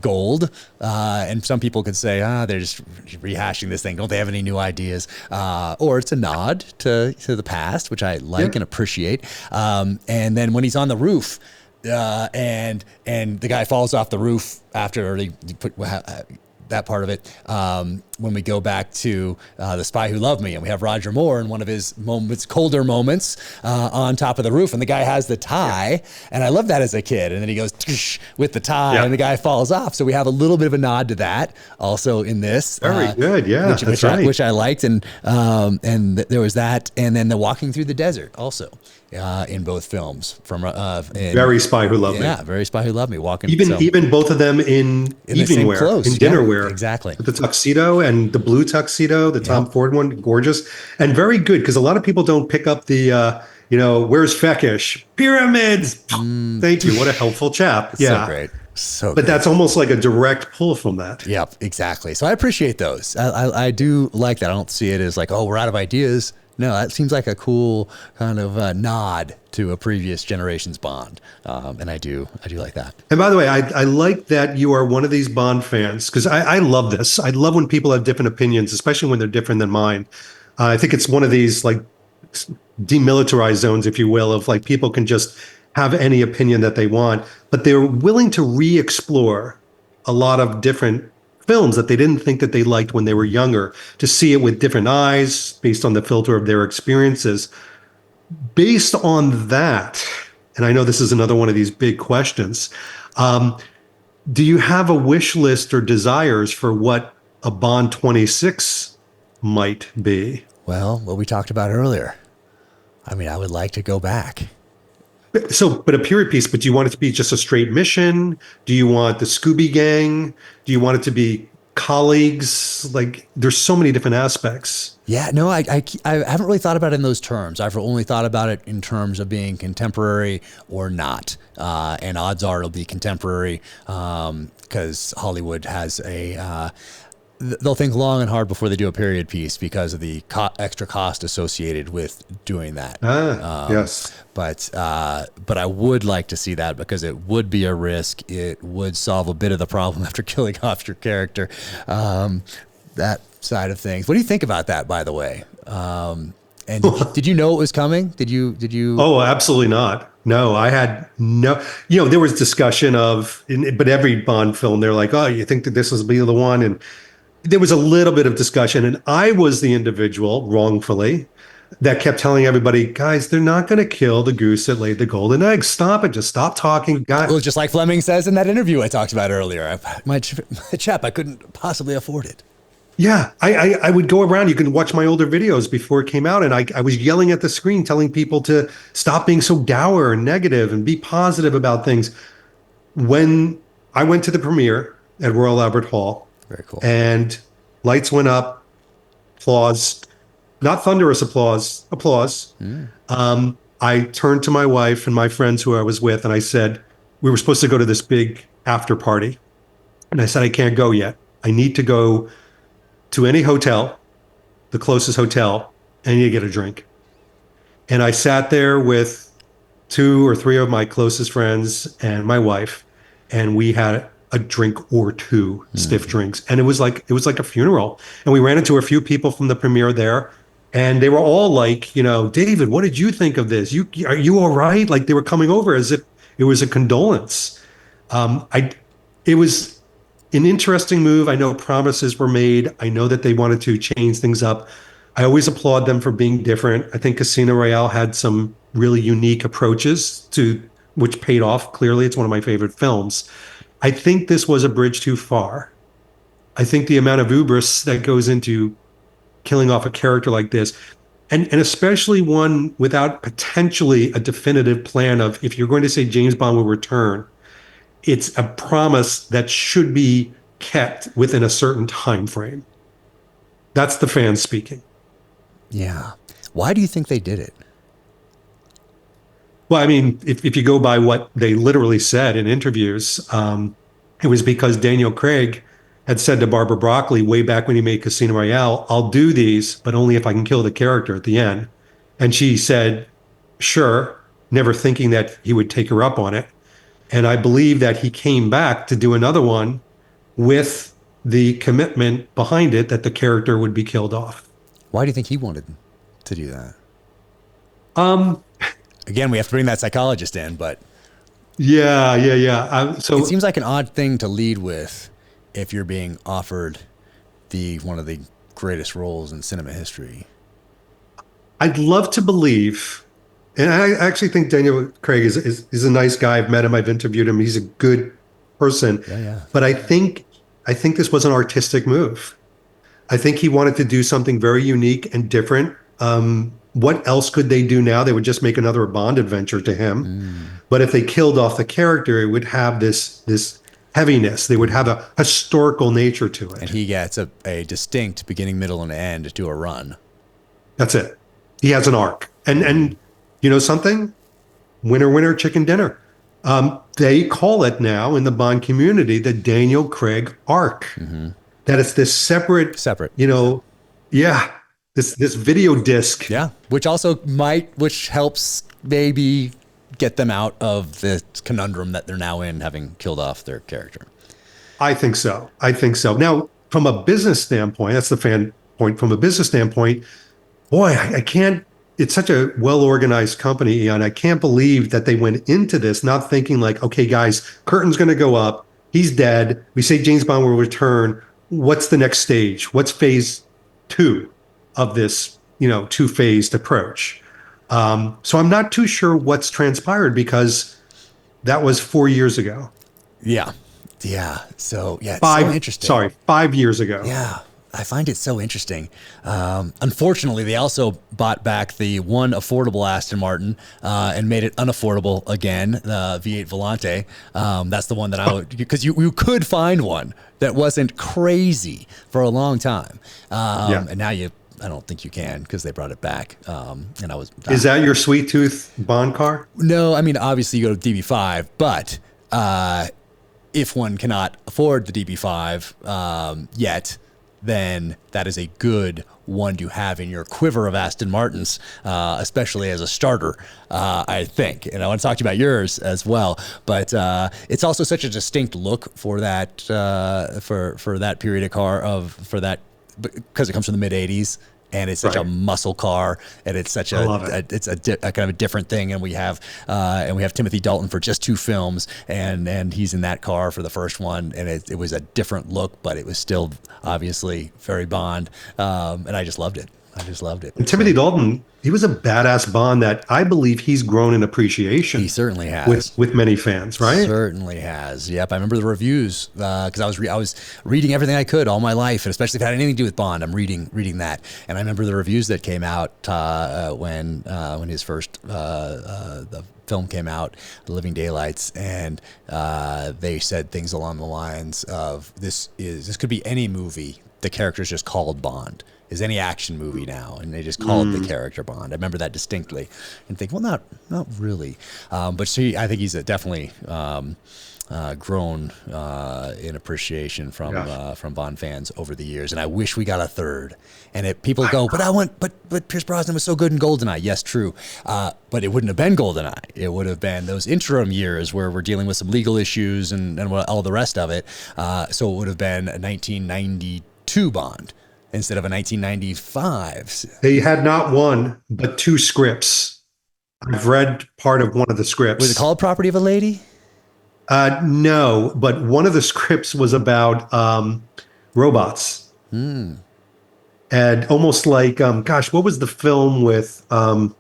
gold. And some people could say, they're just rehashing this thing. Don't they have any new ideas? Or it's a nod to the past, which I like and appreciate. And then when he's on the roof, and the guy falls off the roof after they put. That part of it, when we go back to The Spy Who Loved Me, and we have Roger Moore in one of his colder moments on top of the roof, and the guy has the tie, and I love that as a kid, and then he goes with the tie, and the guy falls off, so we have a little bit of a nod to that also in this. Very good, which I liked, and there was that, and then the walking through the desert also. In both films, Very Spy Who Loved Me. Yeah, Very Spy Who Loved Me. Walking even both of them in evening wear, clothes, in dinner wear, exactly. With the tuxedo and the blue tuxedo, the Tom Ford one, gorgeous and very good, because a lot of people don't pick up the where's Feckish pyramids. Thank you. What a helpful chap. So great. So but that's almost like a direct pull from that. Yep, exactly. So I appreciate those. I do like that. I don't see it as like, oh, we're out of ideas. No, that seems like a cool kind of nod to a previous generation's Bond, and I do like that. And by the way, I like that you are one of these Bond fans, because I love this. I love when people have different opinions, especially when they're different than mine. I think it's one of these like demilitarized zones, if you will, of like people can just have any opinion that they want, but they're willing to re-explore a lot of different films that they didn't think that they liked when they were younger, to see it with different eyes based on the filter of their experiences. Based on that, and I know this is another one of these big questions, um, do you have a wish list or desires for what a Bond 26 might be? Well, what we talked about earlier. I mean, I would like to go back. So, but a period piece, but do you want it to be just a straight mission? Do you want the Scooby Gang? Do you want it to be colleagues? Like, there's so many different aspects. Yeah, no, I haven't really thought about it in those terms. I've only thought about it in terms of being contemporary or not. And odds are it'll be contemporary because Hollywood has they'll think long and hard before they do a period piece because of the extra cost associated with doing that. Yes. But I would like to see that because it would be a risk. It would solve a bit of the problem after killing off your character. That side of things. What do you think about that, by the way? And did you know it was coming? Did you? Oh, absolutely not. No, I had no, there was discussion of, but every Bond film, they're like, oh, you think that this will be the one? And there was a little bit of discussion, and I was the individual, wrongfully, that kept telling everybody, guys, they're not going to kill the goose that laid the golden egg. Stop it. Just stop talking. Guys. Well, just like Fleming says in that interview I talked about earlier, my chap, I couldn't possibly afford it. Yeah, I would go around. You can watch my older videos before it came out, and I was yelling at the screen, telling people to stop being so dour and negative and be positive about things. When I went to the premiere at Royal Albert Hall, very cool, and lights went up, applause, not thunderous applause. I turned to my wife and my friends who I was with, and I said, we were supposed to go to this big after party, and I said, I can't go yet. I need to go to any hotel, the closest hotel, and you get a drink. And I sat there with 2 or 3 of my closest friends and my wife, and we had a drink or 2 stiff drinks. And it was like a funeral. And we ran into a few people from the premiere there, and they were all like, David, what did you think of this? Are you all right? Like, they were coming over as if it was a condolence. It was an interesting move. I know promises were made. I know that they wanted to change things up. I always applaud them for being different. I think Casino Royale had some really unique approaches to which paid off. Clearly, it's one of my favorite films. I think this was a bridge too far. I think the amount of hubris that goes into killing off a character like this, and especially one without potentially a definitive plan of, if you're going to say James Bond will return, it's a promise that should be kept within a certain time frame. That's the fans speaking. Yeah. Why do you think they did it? Well, I mean, if you go by what they literally said in interviews, it was because Daniel Craig had said to Barbara Broccoli way back when he made Casino Royale, I'll do these, but only if I can kill the character at the end. And she said, sure, never thinking that he would take her up on it. And I believe that he came back to do another one with the commitment behind it that the character would be killed off. Why do you think he wanted to do that? Again, we have to bring that psychologist in, but yeah. So it seems like an odd thing to lead with if you're being offered one of the greatest roles in cinema history. I'd love to believe, and I actually think Daniel Craig is a nice guy. I've met him. I've interviewed him. He's a good person. Yeah. But I think this was an artistic move. I think he wanted to do something very unique and different. What else could they do now? They would just make another Bond adventure to him. But if they killed off the character, it would have this heaviness. They would have a historical nature to it. And he gets a distinct beginning, middle, and end to a run. That's it. He has an arc. And you know something? Winner, winner, chicken dinner. They call it now in the Bond community the Daniel Craig arc. That it's this separate, this video disc. Yeah, which helps maybe get them out of the conundrum that they're now in, having killed off their character. I think so. Now, from a business standpoint, that's the fan point. From a business standpoint, boy, I can't. It's such a well-organized company, and I can't believe that they went into this not thinking like, okay, guys, curtain's going to go up. He's dead. We say James Bond will return. what's the next stage? What's phase two of this, two-phased approach? So I'm not too sure what's transpired because that was 4 years ago. Yeah. Yeah. So yeah, it's so interesting. 5 years ago. Yeah. I find it so interesting. Unfortunately, they also bought back the one affordable Aston Martin and made it unaffordable again, the V8 Volante. That's the one that I would, because you could find one that wasn't crazy for a long time. And now I don't think you can because they brought it back. And I was. Is that your sweet tooth Bond car? No, I mean, obviously you go to DB5, but if one cannot afford the DB5 yet, then that is a good one to have in your quiver of Aston Martins, especially as a starter, I think. And I want to talk to you about yours as well. But it's also such a distinct look for that for that period of car because it comes from the mid '80s. And it's such a muscle car, and it's such a kind of a different thing. And we have Timothy Dalton for just 2 films, and he's in that car for the first one, and it was a different look, but it was still obviously very Bond, and I just loved it. And Timothy Dalton, he was a badass Bond that I believe he's grown in appreciation. He certainly has with many fans, right? Certainly has. Yep, I remember the reviews because I was reading everything I could all my life, and especially if it had anything to do with Bond, I'm reading that. And I remember the reviews that came out when his first the film came out, The Living Daylights, and they said things along the lines of this could be any movie. The character's just called Bond. Is any action movie now, and they just called the character Bond. I remember that distinctly, and think, well, not really, but I think he's definitely grown in appreciation from Bond fans over the years, and I wish we got a third. And people go, but Pierce Brosnan was so good in GoldenEye. Yes, true, but it wouldn't have been GoldenEye. It would have been those interim years where we're dealing with some legal issues and all the rest of it. So it would have been a 1992 Bond. Instead of a 1995. They had not one, but 2 scripts. I've read part of one of the scripts. Was it called Property of a Lady? No, but one of the scripts was about robots. And almost like, what was the film with Tom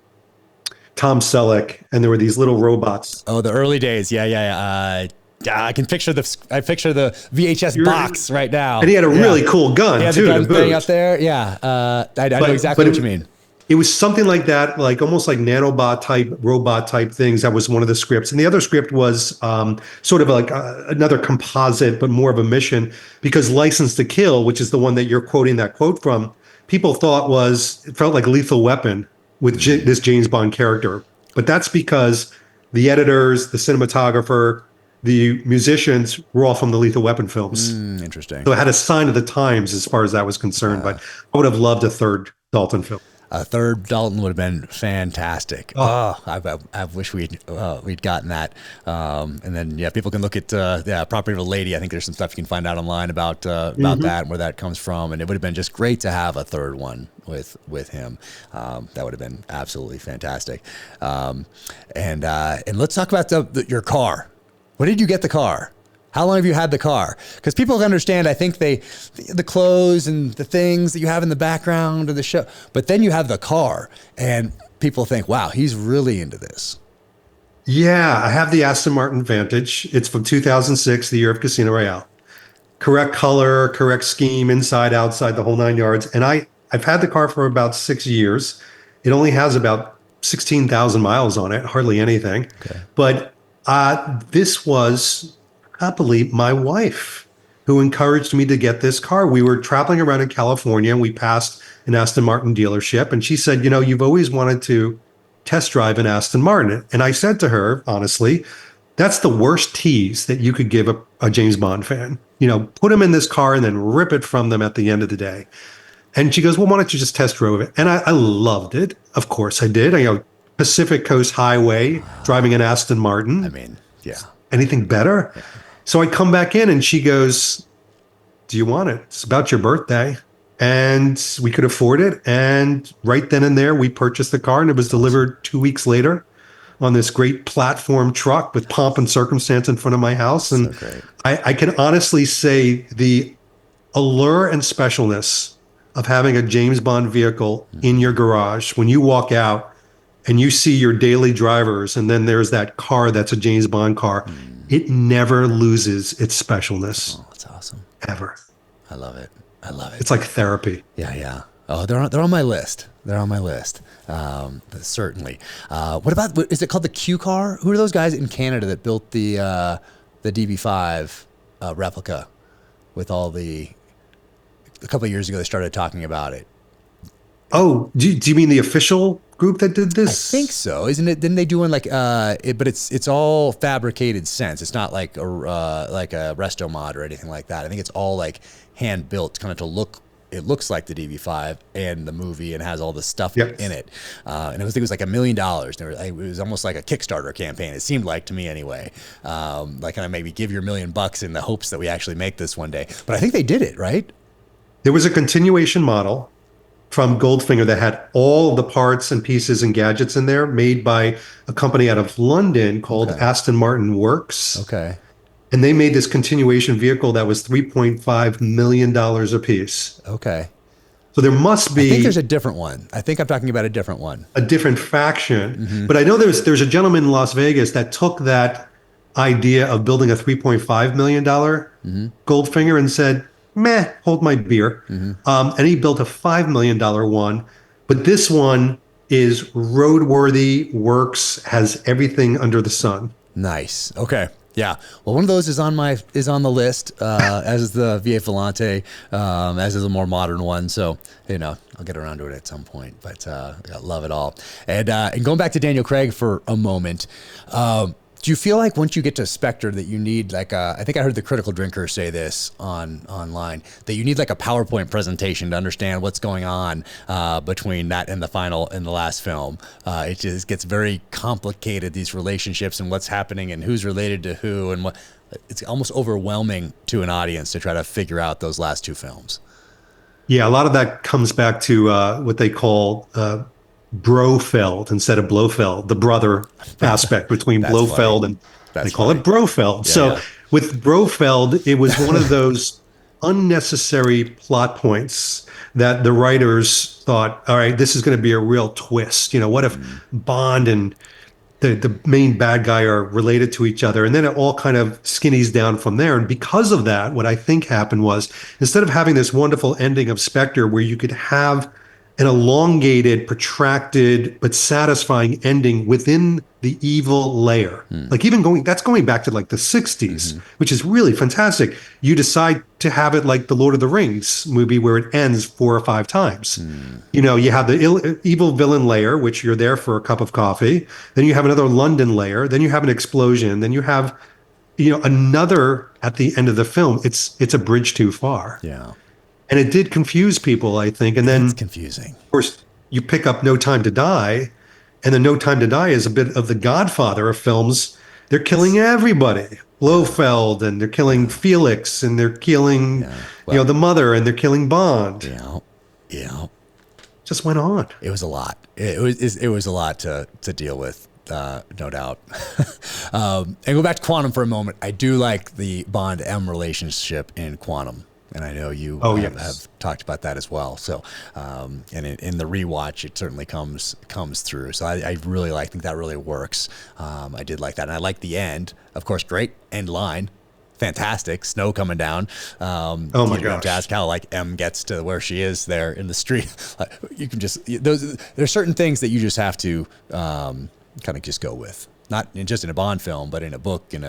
Selleck? And there were these little robots. Oh, the early days. Yeah. I can picture the VHS box right now. And he had a really cool gun, he had too. The gun thing up there. Yeah. I know exactly what you mean. It was something like that, like almost like nanobot type, robot type things. That was one of the scripts. And the other script was sort of like another composite, but more of a mission, because License to Kill, which is the one that you're quoting that quote from, people thought it felt like Lethal Weapon with this James Bond character. But that's because the editors, the cinematographer, the musicians were all from the Lethal Weapon films. Interesting. So it had a sign of the times as far as that was concerned. But I would have loved a third Dalton film. A third Dalton would have been fantastic. I wish we'd gotten that. And then people can look at Property of a Lady. I think there's some stuff you can find out online about that and where that comes from. And it would have been just great to have a third one with him. That would have been absolutely fantastic. And let's talk about your car. When did you get the car? How long have you had the car? Because people understand, I think the clothes and the things that you have in the background of the show, but then you have the car and people think, wow, he's really into this. Yeah, I have the Aston Martin Vantage. It's from 2006, the year of Casino Royale. Correct color, correct scheme, inside, outside, the whole 9 yards. And I've had the car for about 6 years. It only has about 16,000 miles on it, hardly anything. Okay. But this was happily my wife who encouraged me to get this car. We were traveling around in California and we passed an Aston Martin dealership. And she said, you've always wanted to test drive an Aston Martin. And I said to her, honestly, that's the worst tease that you could give a James Bond fan. Put them in this car and then rip it from them at the end of the day. And she goes, well, why don't you just test drove it? And I loved it. Of course I did. Pacific Coast Highway, driving an Aston Martin. I mean, yeah. Anything better? Yeah. So I come back in and she goes, do you want it? It's about your birthday. And we could afford it. And right then and there, we purchased the car and it was delivered 2 weeks later on this great platform truck with pomp and circumstance in front of my house. And so great. I can honestly say the allure and specialness of having a James Bond vehicle in your garage when you walk out and you see your daily drivers, and then there's that car that's a James Bond car. It never loses its specialness, Oh, that's awesome. ever. I love it. I love it. It's like therapy. Yeah, yeah. Oh, they're on my list. They're on my list. Certainly. What about, is it called the Q car? Who are those guys in Canada that built the DB5 replica with all a couple of years ago they started talking about it. Oh, do you mean the official group that did this? I think so, isn't it? Didn't they do one like but it's all fabricated sense. It's not like a resto mod or anything like that. I think it's all like hand built, kind of to look. It looks like the DB5 and the movie, and has all the stuff in it. And I think it was like $1 million. It was almost like a Kickstarter campaign. It seemed like to me anyway. Like kind of maybe give your $1 million in the hopes that we actually make this one day. But I think they did it, right? There was a continuation model from Goldfinger that had all the parts and pieces and gadgets in there, made by a company out of London called Aston Martin Works. Okay. And they made this continuation vehicle that was $3.5 million a piece. Okay. So there must be. I think there's a different one. I think I'm talking about a different one. A different faction. But I know there's a gentleman in Las Vegas that took that idea of building a $3.5 million Goldfinger and said, meh, hold my beer. And he built a $5 million one. But this one is roadworthy, works, has everything under the sun. Nice. Okay. Yeah. Well, one of those is on the list, as is the V8 Volante, as is a more modern one. So, I'll get around to it at some point, but, I love it all. And going back to Daniel Craig for a moment, do you feel like once you get to Spectre that you need I think I heard the Critical Drinker say this online, that you need like a PowerPoint presentation to understand what's going on between that and the last film. It just gets very complicated, these relationships and what's happening and who's related to who, and what. It's almost overwhelming to an audience to try to figure out those last two films. Yeah, a lot of that comes back to what they call Brofeld instead of Blofeld, the brother aspect between Blofeld funny. And they call it Brofeld. So with Brofeld, it was one of those unnecessary plot points that the writers thought, all right, this is going to be a real twist. What if Bond and the main bad guy are related to each other? And then it all kind of skinnies down from there. And because of that, what I think happened was, instead of having this wonderful ending of Spectre where you could have an elongated, protracted, but satisfying ending within the evil layer. Like that's going back to like the 60s, which is really fantastic. You decide to have it like the Lord of the Rings movie where it ends 4 or 5 times. You have the evil villain layer, which you're there for a cup of coffee. Then you have another London layer. Then you have an explosion. Then you have, another at the end of the film. It's a bridge too far. Yeah. And it did confuse people, I think. And then it's confusing. Of course, you pick up No Time to Die, and the No Time to Die is a bit of the Godfather of films. They're killing everybody. Blofeld, and they're killing Felix, and they're killing, the mother, and they're killing Bond. Yeah. Just went on. It was a lot. It was a lot to deal with. No doubt. And go back to Quantum for a moment. I do like the Bond M relationship in Quantum. And I know you have talked about that as well. So, and in the rewatch, it certainly comes through. So I really think that really works. I did like that. And I like the end. Of course, great end line. Fantastic. Snow coming down. Oh my gosh. You have to ask how M gets to where she is there in the street. You can there's certain things that you just have to kind of just go with. Not just in a Bond film, but in a book, in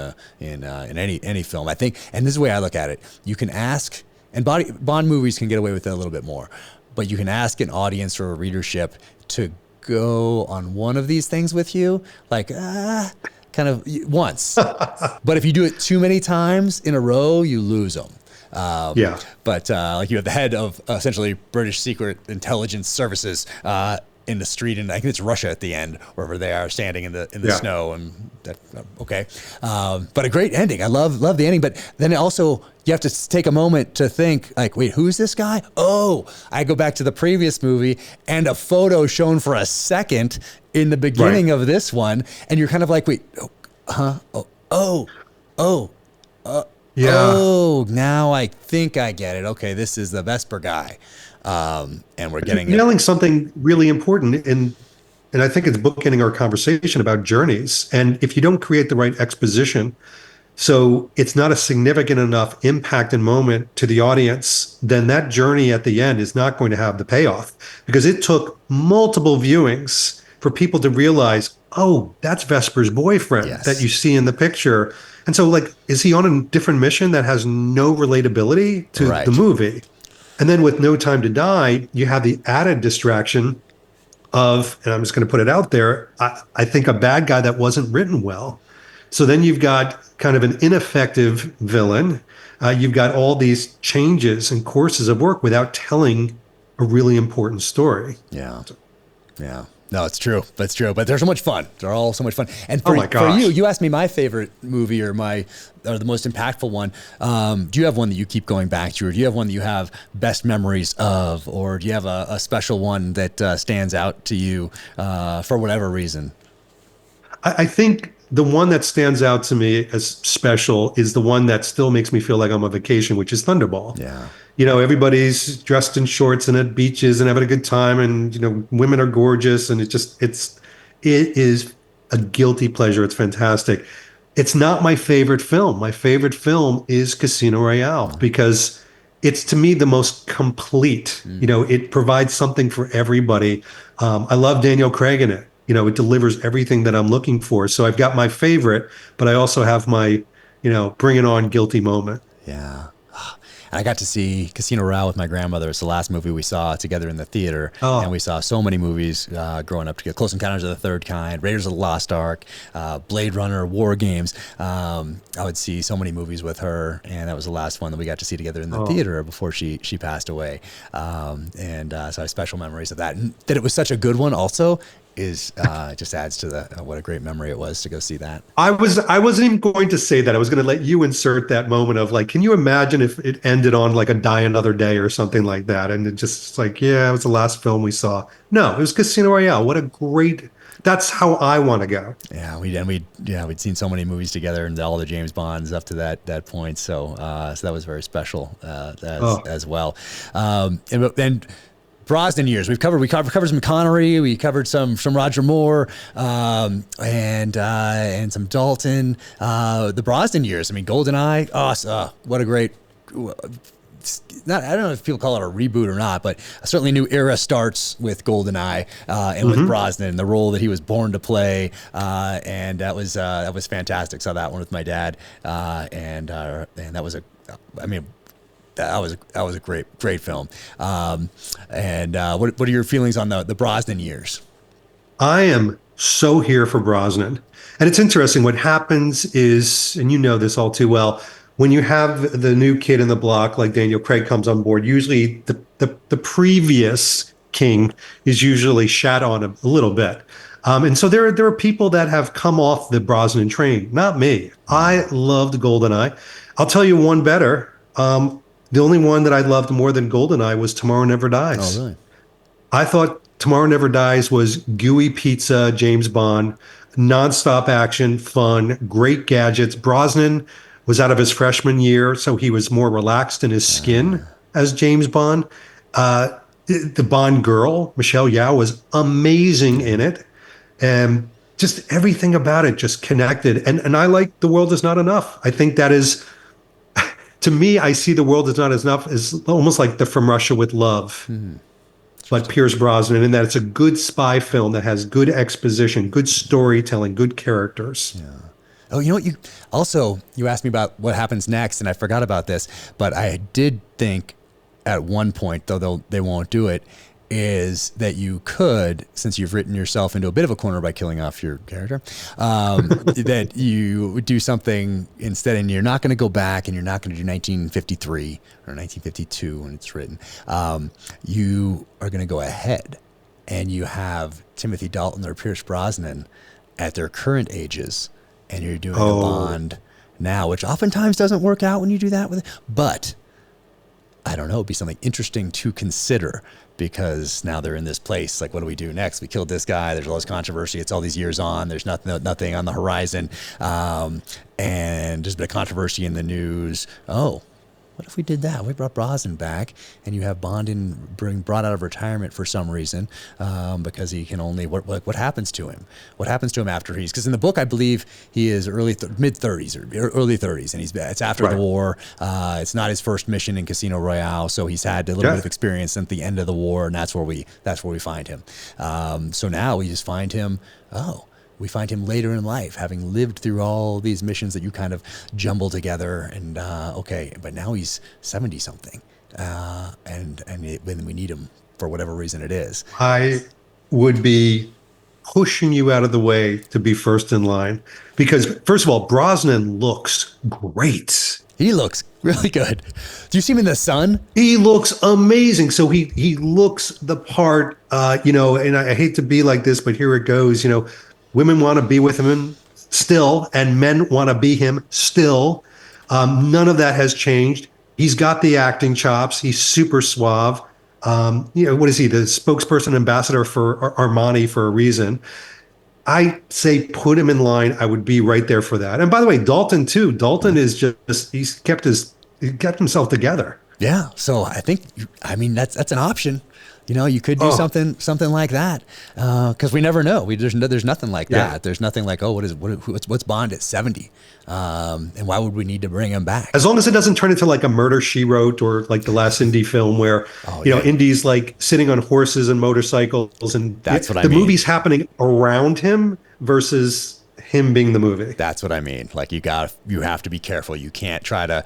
any film. I think, and this is the way I look at it. You can ask, and Bond movies can get away with it a little bit more, but you can ask an audience or a readership to go on one of these things with you, kind of once. But if you do it too many times in a row, you lose them. But like you have the head of essentially British Secret Intelligence Services in the street, and I think it's Russia at the end, wherever they are standing in the snow, and that, okay. But a great ending. I love the ending, but then also you have to take a moment to think like, wait, who's this guy? Oh, I go back to the previous movie and a photo shown for a second in the beginning of this one, and you're kind of like, wait, Yeah. Oh, now I think I get it. Okay, this is the Vesper guy, and we're getting it. Nailing something really important, and I think it's bookending our conversation about journeys. And if you don't create the right exposition, so it's not a significant enough impact and moment to the audience, then that journey at the end is not going to have the payoff, because it took multiple viewings for people to realize, oh, that's Vesper's boyfriend that Yes, you see in the picture. And so, like, is he on a different mission that has no relatability to the right. movie? And then with No Time to Die, you have the added distraction of, and I'm just going to put it out there, I think a bad guy that wasn't written well. So then you've got kind of an ineffective villain. You've got all these changes and courses of work without telling a really important story. Yeah. Yeah. No, it's true. That's true. But they're so much fun. They're all so much fun. And Oh for, my for you, gosh. you asked me my favorite movie or the most impactful one. Do you have one that you keep going back to, or do you have one that you have best memories of, or do you have a special one that stands out to you for whatever reason? I think the one that stands out to me as special is the one that still makes me feel like I'm on vacation, which is Thunderball. Yeah. You know, everybody's dressed in shorts and at beaches and having a good time, and you know, women are gorgeous, and it is a guilty pleasure. It's fantastic. It's not my favorite film. My favorite film is Casino Royale because it's, to me, the most complete. You know, it provides something for everybody. I love Daniel Craig in it. You know, it delivers everything that I'm looking for. So I've got my favorite, but I also have my, bring it on guilty moment. Yeah. And I got to see Casino Royale with my grandmother. It's the last movie we saw together in the theater. And Oh, we saw so many movies growing up together. Close Encounters of the Third Kind, Raiders of the Lost Ark, Blade Runner, War Games. I would see so many movies with her. And that was the last one that we got to see together in the theater before she passed away. So I have special memories of that. And that it was such a good one also is just adds to the what a great memory it was to go see that. I wasn't even going to say that. I was going to let you insert that moment of like, can you imagine if it ended on like a Die Another Day or something like that? And it just like, yeah, it was the last film we saw. No, it was Casino Royale. What a great, that's how I want to go. Yeah, we'd seen so many movies together and all the James Bonds up to that point. So that was very special Oh, as well. And Brosnan years we covered some Connery, we covered some Roger Moore, and some Dalton. The Brosnan years. I mean, GoldenEye. What a great. I don't know if people call it a reboot or not, but certainly a new era starts with GoldenEye and with Brosnan, the role that he was born to play, and that was fantastic. Saw that one with my dad, and that was that was a great film. What are your feelings on the Brosnan years? I am so here for Brosnan. And it's interesting. What happens is, and you know this all too well, when you have the new kid in the block, like Daniel Craig comes on board, usually the previous king is usually shat on a little bit. And so there are people that have come off the Brosnan train, not me. I loved GoldenEye. I'll tell you one better. The only one that I loved more than GoldenEye was Tomorrow Never Oh, Dies. really? I thought Tomorrow Never Dies was gooey pizza, James Bond, nonstop action, fun, great gadgets. Brosnan was out of his freshman year, so he was more relaxed in his skin as James Bond. The Bond girl, Michelle Yeoh, was amazing in it. And just everything about it just connected. And I like The World Is Not Enough. I think that is, to me, I see The World Is Not Enough as almost like the From Russia with Love, but Pierce Brosnan, in that it's a good spy film that has good exposition, good storytelling, good characters. Oh, you know what? You asked me about what happens next, and I forgot about this, but I did think at one point, though they won't do it, is that you could, since you've written yourself into a bit of a corner by killing off your character, that you would do something instead, and you're not going to go back and you're not going to do 1953 or 1952 when it's written. You are going to go ahead and you have Timothy Dalton or Pierce Brosnan at their current ages, and you're doing a Oh, Bond now, which oftentimes doesn't work out when you do that with it. But I don't know, it'd be something interesting to consider because now they're in this place. Like, what do we do next? We killed this guy. There's all this controversy. It's all these years on. There's nothing on the horizon. And there's been a controversy in the news. Oh, what if we did that? We brought Brosnan back, and you have Bond brought out of retirement for some reason because he can only. What happens to him? What happens to him after because in the book I believe he is mid 30s or early 30s, and it's after the war. It's not his first mission in Casino Royale, so he's had a little bit of experience at the end of the war, and that's where we find him. So now we just find him. We find him later in life, having lived through all these missions that you kind of jumble together. And but now he's 70 something, and when we need him for whatever reason it is. I would be pushing you out of the way to be first in line because, first of all, Brosnan looks great. He looks really good. Do you see him in the sun? He looks amazing. So he looks the part, and I hate to be like this, but here it goes, women want to be with him still, and men want to be him still. None of that has changed. He's got the acting chops. He's super suave. What is he? The spokesperson ambassador for Armani for a reason. I say put him in line. I would be right there for that. And by the way, Dalton too. Dalton is he kept himself together. Yeah. So I think, that's an option. You could do something like that because we never know. There's nothing like that. There's nothing like, what's Bond at 70, and why would we need to bring him back? As long as it doesn't turn into like a Murder, She Wrote or like the last Indy film where Indy's like sitting on horses and motorcycles, and that's what the movie's happening around him versus him being the movie. That's what I mean. Like you have to be careful. You can't try to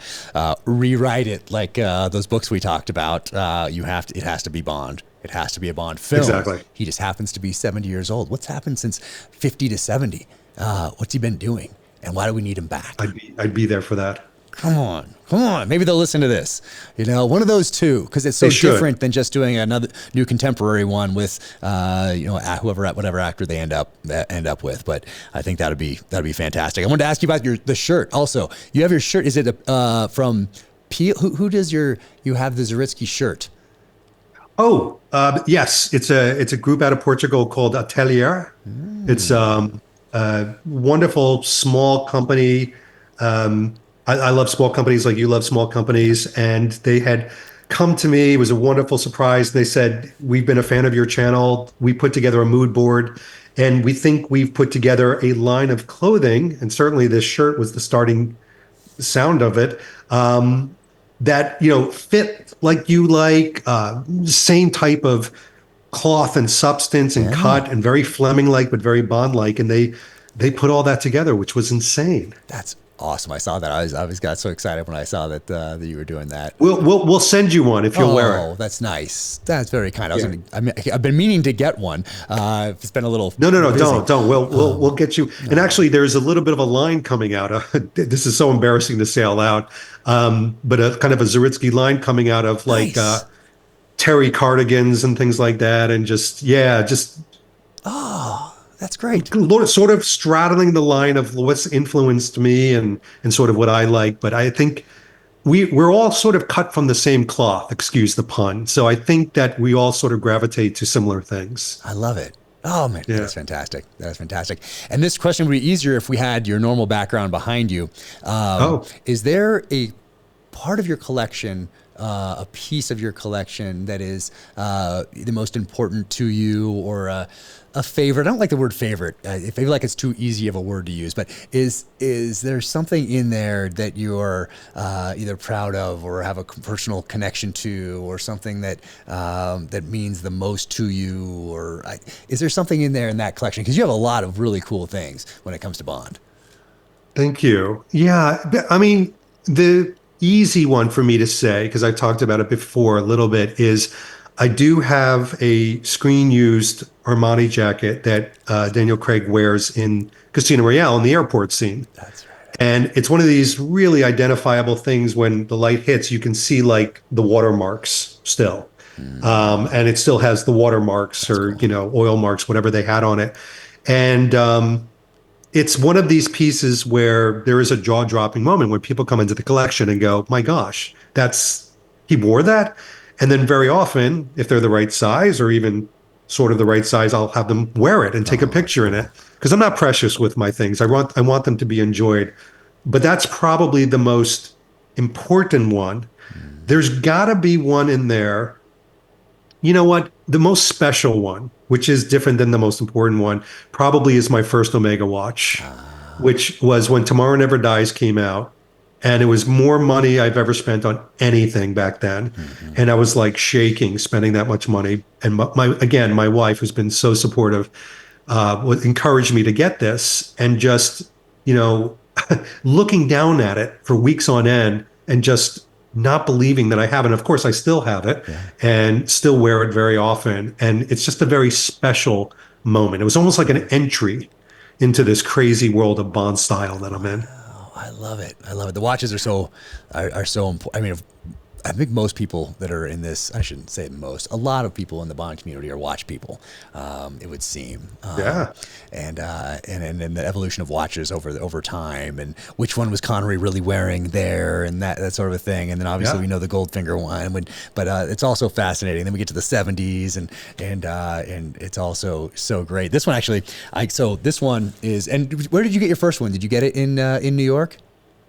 rewrite it like those books we talked about. It has to be Bond. It has to be a Bond film. Exactly. He just happens to be 70 years old. What's happened since 50 to 70? What's he been doing? And why do we need him back? I'd be there for that. Come on. Maybe they'll listen to this. One of those two, because it's so different than just doing another new contemporary one with, whatever actor they end up with. But I think that'd be fantastic. I wanted to ask you about the shirt. Also, you have your shirt. Is it from Peel? Who does you have the Zaritsky shirt? Oh, yes. It's a group out of Portugal called Atelier. It's a wonderful small company. I love small companies like you love small companies. And they had come to me. It was a wonderful surprise. They said, we've been a fan of your channel. We put together a mood board, and we think we've put together a line of clothing. And certainly this shirt was the starting sound of it. That fit like you like, same type of cloth and substance and cut, and very Fleming-like, but very Bond-like, and they put all that together, which was insane. That's awesome. I saw that. I was got so excited when I saw that you were doing that. We'll send you one if you'll wear it. Oh, that's nice. That's very kind. I've been meaning to get one. It's been a little. No, don't. We'll get you. No. And actually, there's a little bit of a line coming out. This is so embarrassing to say out loud, but a kind of a Zaritsky line coming out of like terry cardigans and things like that, and just. Oh, that's great. Sort of straddling the line of what's influenced me and sort of what I like. But I think we're all sort of cut from the same cloth, excuse the pun. So I think that we all sort of gravitate to similar things. I love it. Oh, man, That's fantastic. That is fantastic. And this question would be easier if we had your normal background behind you. Is there a part of your collection, a piece of your collection that is the most important to you, or a favorite? I don't like the word favorite. I feel like it's too easy of a word to use, but is there something in there that you're either proud of or have a personal connection to, or something that that means the most to you? Or is there something in there in that collection? Because you have a lot of really cool things when it comes to Bond. Thank you. Yeah, I mean, the easy one for me to say, because I talked about it before a little bit, is I do have a screen-used Armani jacket that Daniel Craig wears in Casino Royale in the airport scene. That's right. And it's one of these really identifiable things. When the light hits, you can see like the watermarks still. And it still has the watermarks. That's or, cool. Oil marks, whatever they had on it. And it's one of these pieces where there is a jaw-dropping moment when people come into the collection and go, my gosh, that's he wore that. And then very often, if they're the right size or even sort of the right size, I'll have them wear it and take a Oh, that's picture in it cool. because I'm not precious with my things. I want them to be enjoyed. But that's probably the most important one. Mm. There's got to be one in there. You know what? The most special one, which is different than the most important one, probably is my first Omega watch, Ah, which was when Tomorrow Never Dies came out. And it was more money I've ever spent on anything back then. mhm. And I was like shaking spending that much money. And again, my wife, who's been so supportive, would encourage me to get this and just, you know, looking down at it for weeks on end and just not believing that I have it. And of course, I still have it Yeah. and still wear it very often. And it's just a very special moment. It was almost like an entry into this crazy world of Bond style that I'm in. Oh, I love it. I love it. The watches are so important. I mean, I think most people that are in this, I shouldn't say most, a lot of people in the Bond community are watch people. It would seem, Yeah. and the evolution of watches over time, and which one was Connery really wearing there, and that sort of a thing. And then obviously Yeah. we know the Goldfinger one, but it's also fascinating. Then we get to the '70s, and it's also so great. This one actually, so this one is. And where did you get your first one? Did you get it in New York?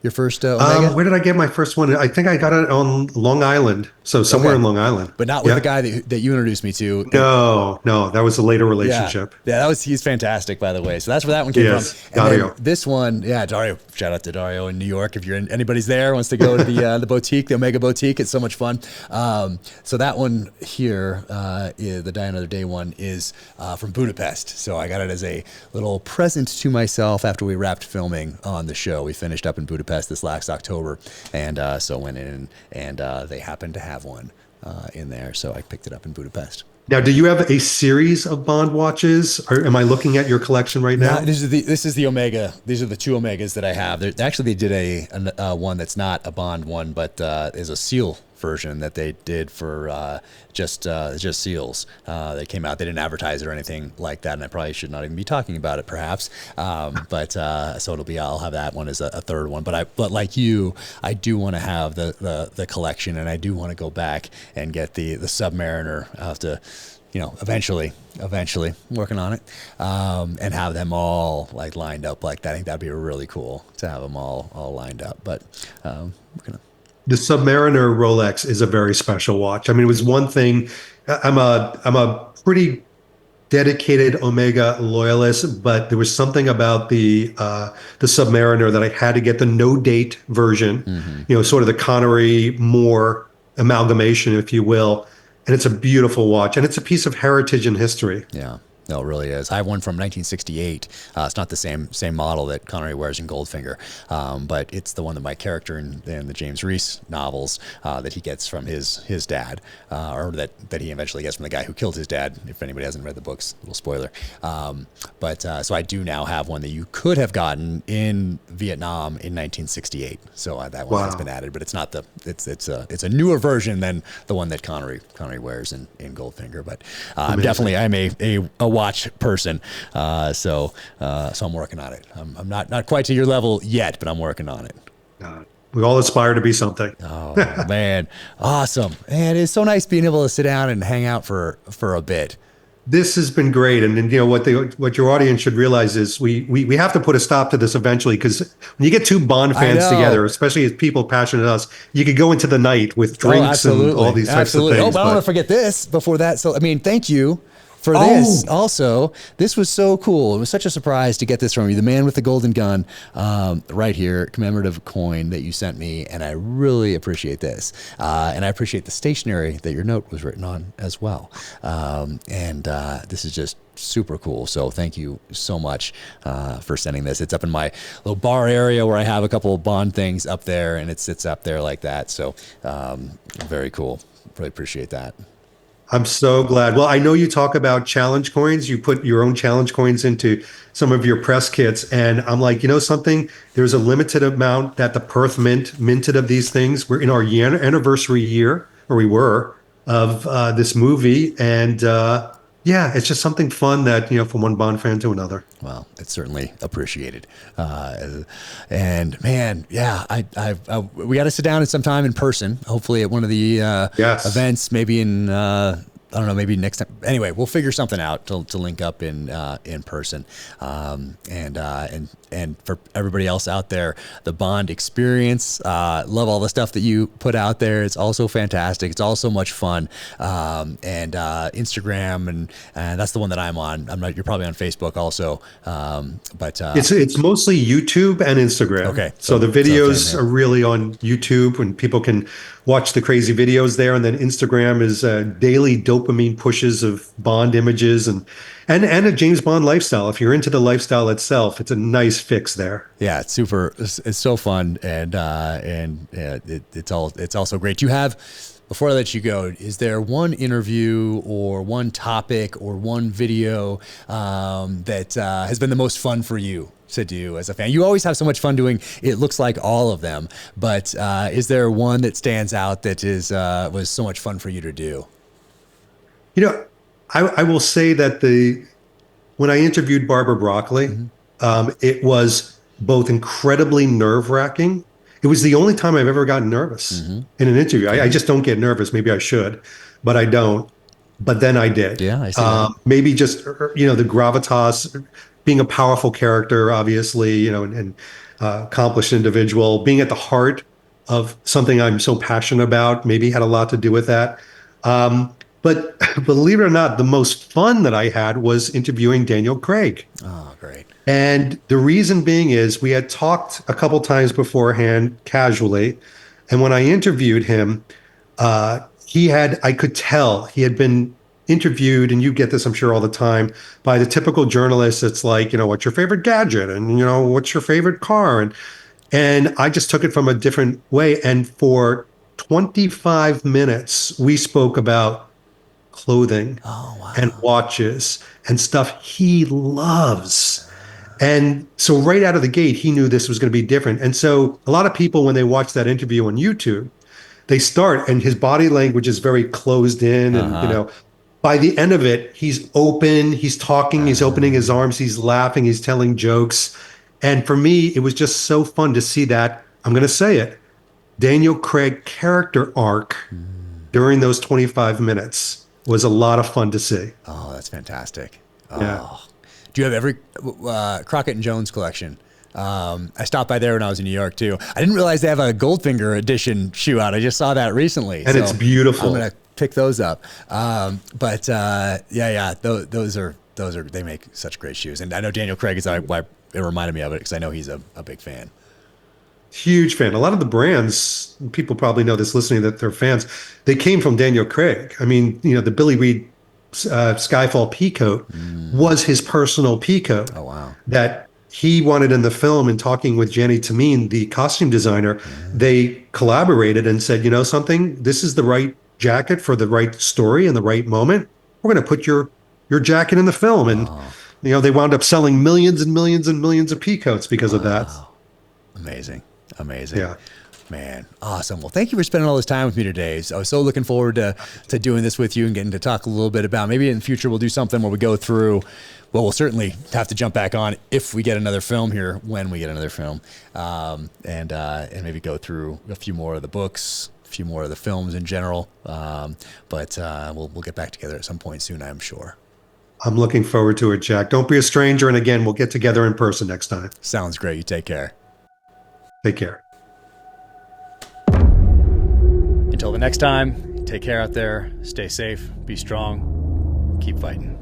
Your first Omega? Where did I get my first one? I think I got it on Long Island. So somewhere Okay. in Long Island. But not with the Yeah. guy that you introduced me to. No, no, that was a later Yeah, relationship. yeah, he's fantastic, by the way. So that's where that one came from. Yes, And then Dario. this one, yeah, Dario. Shout out to Dario in New York. If anybody's there, wants to go to the boutique, the Omega Boutique, it's so much fun. So that one here, the Die Another Day one, is from Budapest. So I got it as a little present to myself after we wrapped filming on the show. We finished up in Budapest this last October, and so went in, and they happened to have one in there, so I picked it up in Budapest. Now, do you have a series of Bond watches, or am I looking at your collection right No, now? this is the Omega. These are the two Omegas that I have. They did a one that's not a Bond one, but is a Seal version that they did for just Seals. They came out. They didn't advertise it or anything like that, and I probably should not even be talking about it, perhaps. But so I'll have that one as a third one. But like you, I do want to have the collection, and I do want to go back and get the Submariner. I'll have to, eventually, I'm working on it, and have them all like lined up like that. I think that'd be really cool to have them all lined up. But we're gonna. The Submariner Rolex is a very special watch. I mean, it was one thing. I'm a pretty dedicated Omega loyalist, but there was something about the Submariner that I had to get the no date version. Mm-hmm. Sort of the Connery Moore amalgamation, if you will. And it's a beautiful watch, and it's a piece of heritage and history. Yeah. No, it really is. I have one from 1968. It's not the same model that Connery wears in Goldfinger, but it's the one that my character in the James Reese novels that he gets from his dad, or that he eventually gets from the guy who killed his dad. If anybody hasn't read the books, little spoiler. So I do now have one that you could have gotten in Vietnam in 1968. So that one has Wow. been added, but it's not it's a newer version than the one that Connery wears in Goldfinger. But I'm a watch person, so I'm working on it. I'm not quite to your level yet, but I'm working on it. We all aspire to be something. Oh man, awesome! And it's so nice being able to sit down and hang out for a bit. This has been great, and what your audience should realize is we have to put a stop to this eventually, because when you get two Bond fans together, especially as people passionate as us, you could go into the night with drinks and all these types of things. Oh, but I don't want to forget this before that. So I mean, thank you for this. Also, this was so cool. It was such a surprise to get this from you. The man with the golden gun, right here, commemorative coin that you sent me, and I really appreciate this. And I appreciate the stationery that your note was written on as well. This is just super cool. So thank you so much for sending this. It's up in my little bar area where I have a couple of Bond things up there, and it sits up there like that. So very cool. Really appreciate that. I'm so glad. Well, I know you talk about challenge coins. You put your own challenge coins into some of your press kits. And I'm like, something? There's a limited amount that the Perth Mint minted of these things. We're in our anniversary year, or we were, of this movie. And yeah, it's just something fun that, from one Bond fan to another. Well, it's certainly appreciated. And man, yeah, we got to sit down at some time in person, hopefully at one of the Yes. events, maybe in, I don't know, maybe next time. Anyway, we'll figure something out to link up in person. And for everybody else out there, the Bond experience, love all the stuff that you put out there. It's also fantastic. It's also much fun. And Instagram, and that's the one that I'm on. You're probably on Facebook also. But It's mostly YouTube and Instagram. Okay. So the videos are really on YouTube, and people can watch the crazy videos there. And then Instagram is daily dopamine pushes of Bond images and a James Bond lifestyle. If you're into the lifestyle itself, it's a nice fix there. Yeah, it's super. It's so fun, and it's also great. You have. Before I let you go, is there one interview or one topic or one video that has been the most fun for you to do as a fan? You always have so much fun doing, it looks like, all of them, but is there one that stands out that was so much fun for you to do? I will say that when I interviewed Barbara Broccoli, it was both incredibly nerve-wracking. It was the only time I've ever gotten nervous in an interview. I just don't get nervous. Maybe I should, but I don't. But then I did. Yeah, I see that. Maybe just, the gravitas, being a powerful character, obviously, and accomplished individual, being at the heart of something I'm so passionate about, maybe had a lot to do with that. But believe it or not, the most fun that I had was interviewing Daniel Craig. Oh, great. And the reason being is we had talked a couple times beforehand casually. And when I interviewed him, I could tell he had been interviewed, and you get this, I'm sure, all the time, by the typical journalist. It's like, what's your favorite gadget? And, what's your favorite car? And I just took it from a different way. And for 25 minutes, we spoke about clothing and watches and stuff he loves. And so right out of the gate, he knew this was going to be different. And so a lot of people, when they watch that interview on YouTube, they start, and his body language is very closed in. And, by the end of it, he's open, he's talking, he's opening his arms, he's laughing, he's telling jokes. And for me, it was just so fun to see that, I'm going to say it, Daniel Craig character arc during those 25 minutes was a lot of fun to see. Oh, that's fantastic. Oh. Yeah. Do you have every Crockett and Jones collection? I stopped by there when I was in New York too. I didn't realize they have a Goldfinger edition shoe out. I just saw that recently. And it's beautiful. I'm going to pick those up. Those are, they make such great shoes. And I know Daniel Craig is why it reminded me of it, because I know he's a big fan. Huge fan. A lot of the brands, people probably know this listening, that they're fans, they came from Daniel Craig. I mean, the Billy Reed Skyfall peacoat was his personal peacoat. Oh, wow. That he wanted in the film. And talking with Jenny Tamine, the costume designer, they collaborated and said, something, this is the right jacket for the right story and the right moment. We're going to put your jacket in the film. And, they wound up selling millions and millions and millions of peacoats because of that. Amazing. Yeah. Man, awesome. Well, thank you for spending all this time with me today. So I was so looking forward to doing this with you and getting to talk a little bit about, maybe in the future we'll do something where we go through, well, we'll certainly have to jump back on if we get another film here, when we get another film, and maybe go through a few more of the books, a few more of the films in general. But we'll get back together at some point soon, I'm sure. I'm looking forward to it, Jack. Don't be a stranger. And again, we'll get together in person next time. Sounds great. You take care. Take care. Until the next time, take care out there. Stay safe. Be strong. Keep fighting.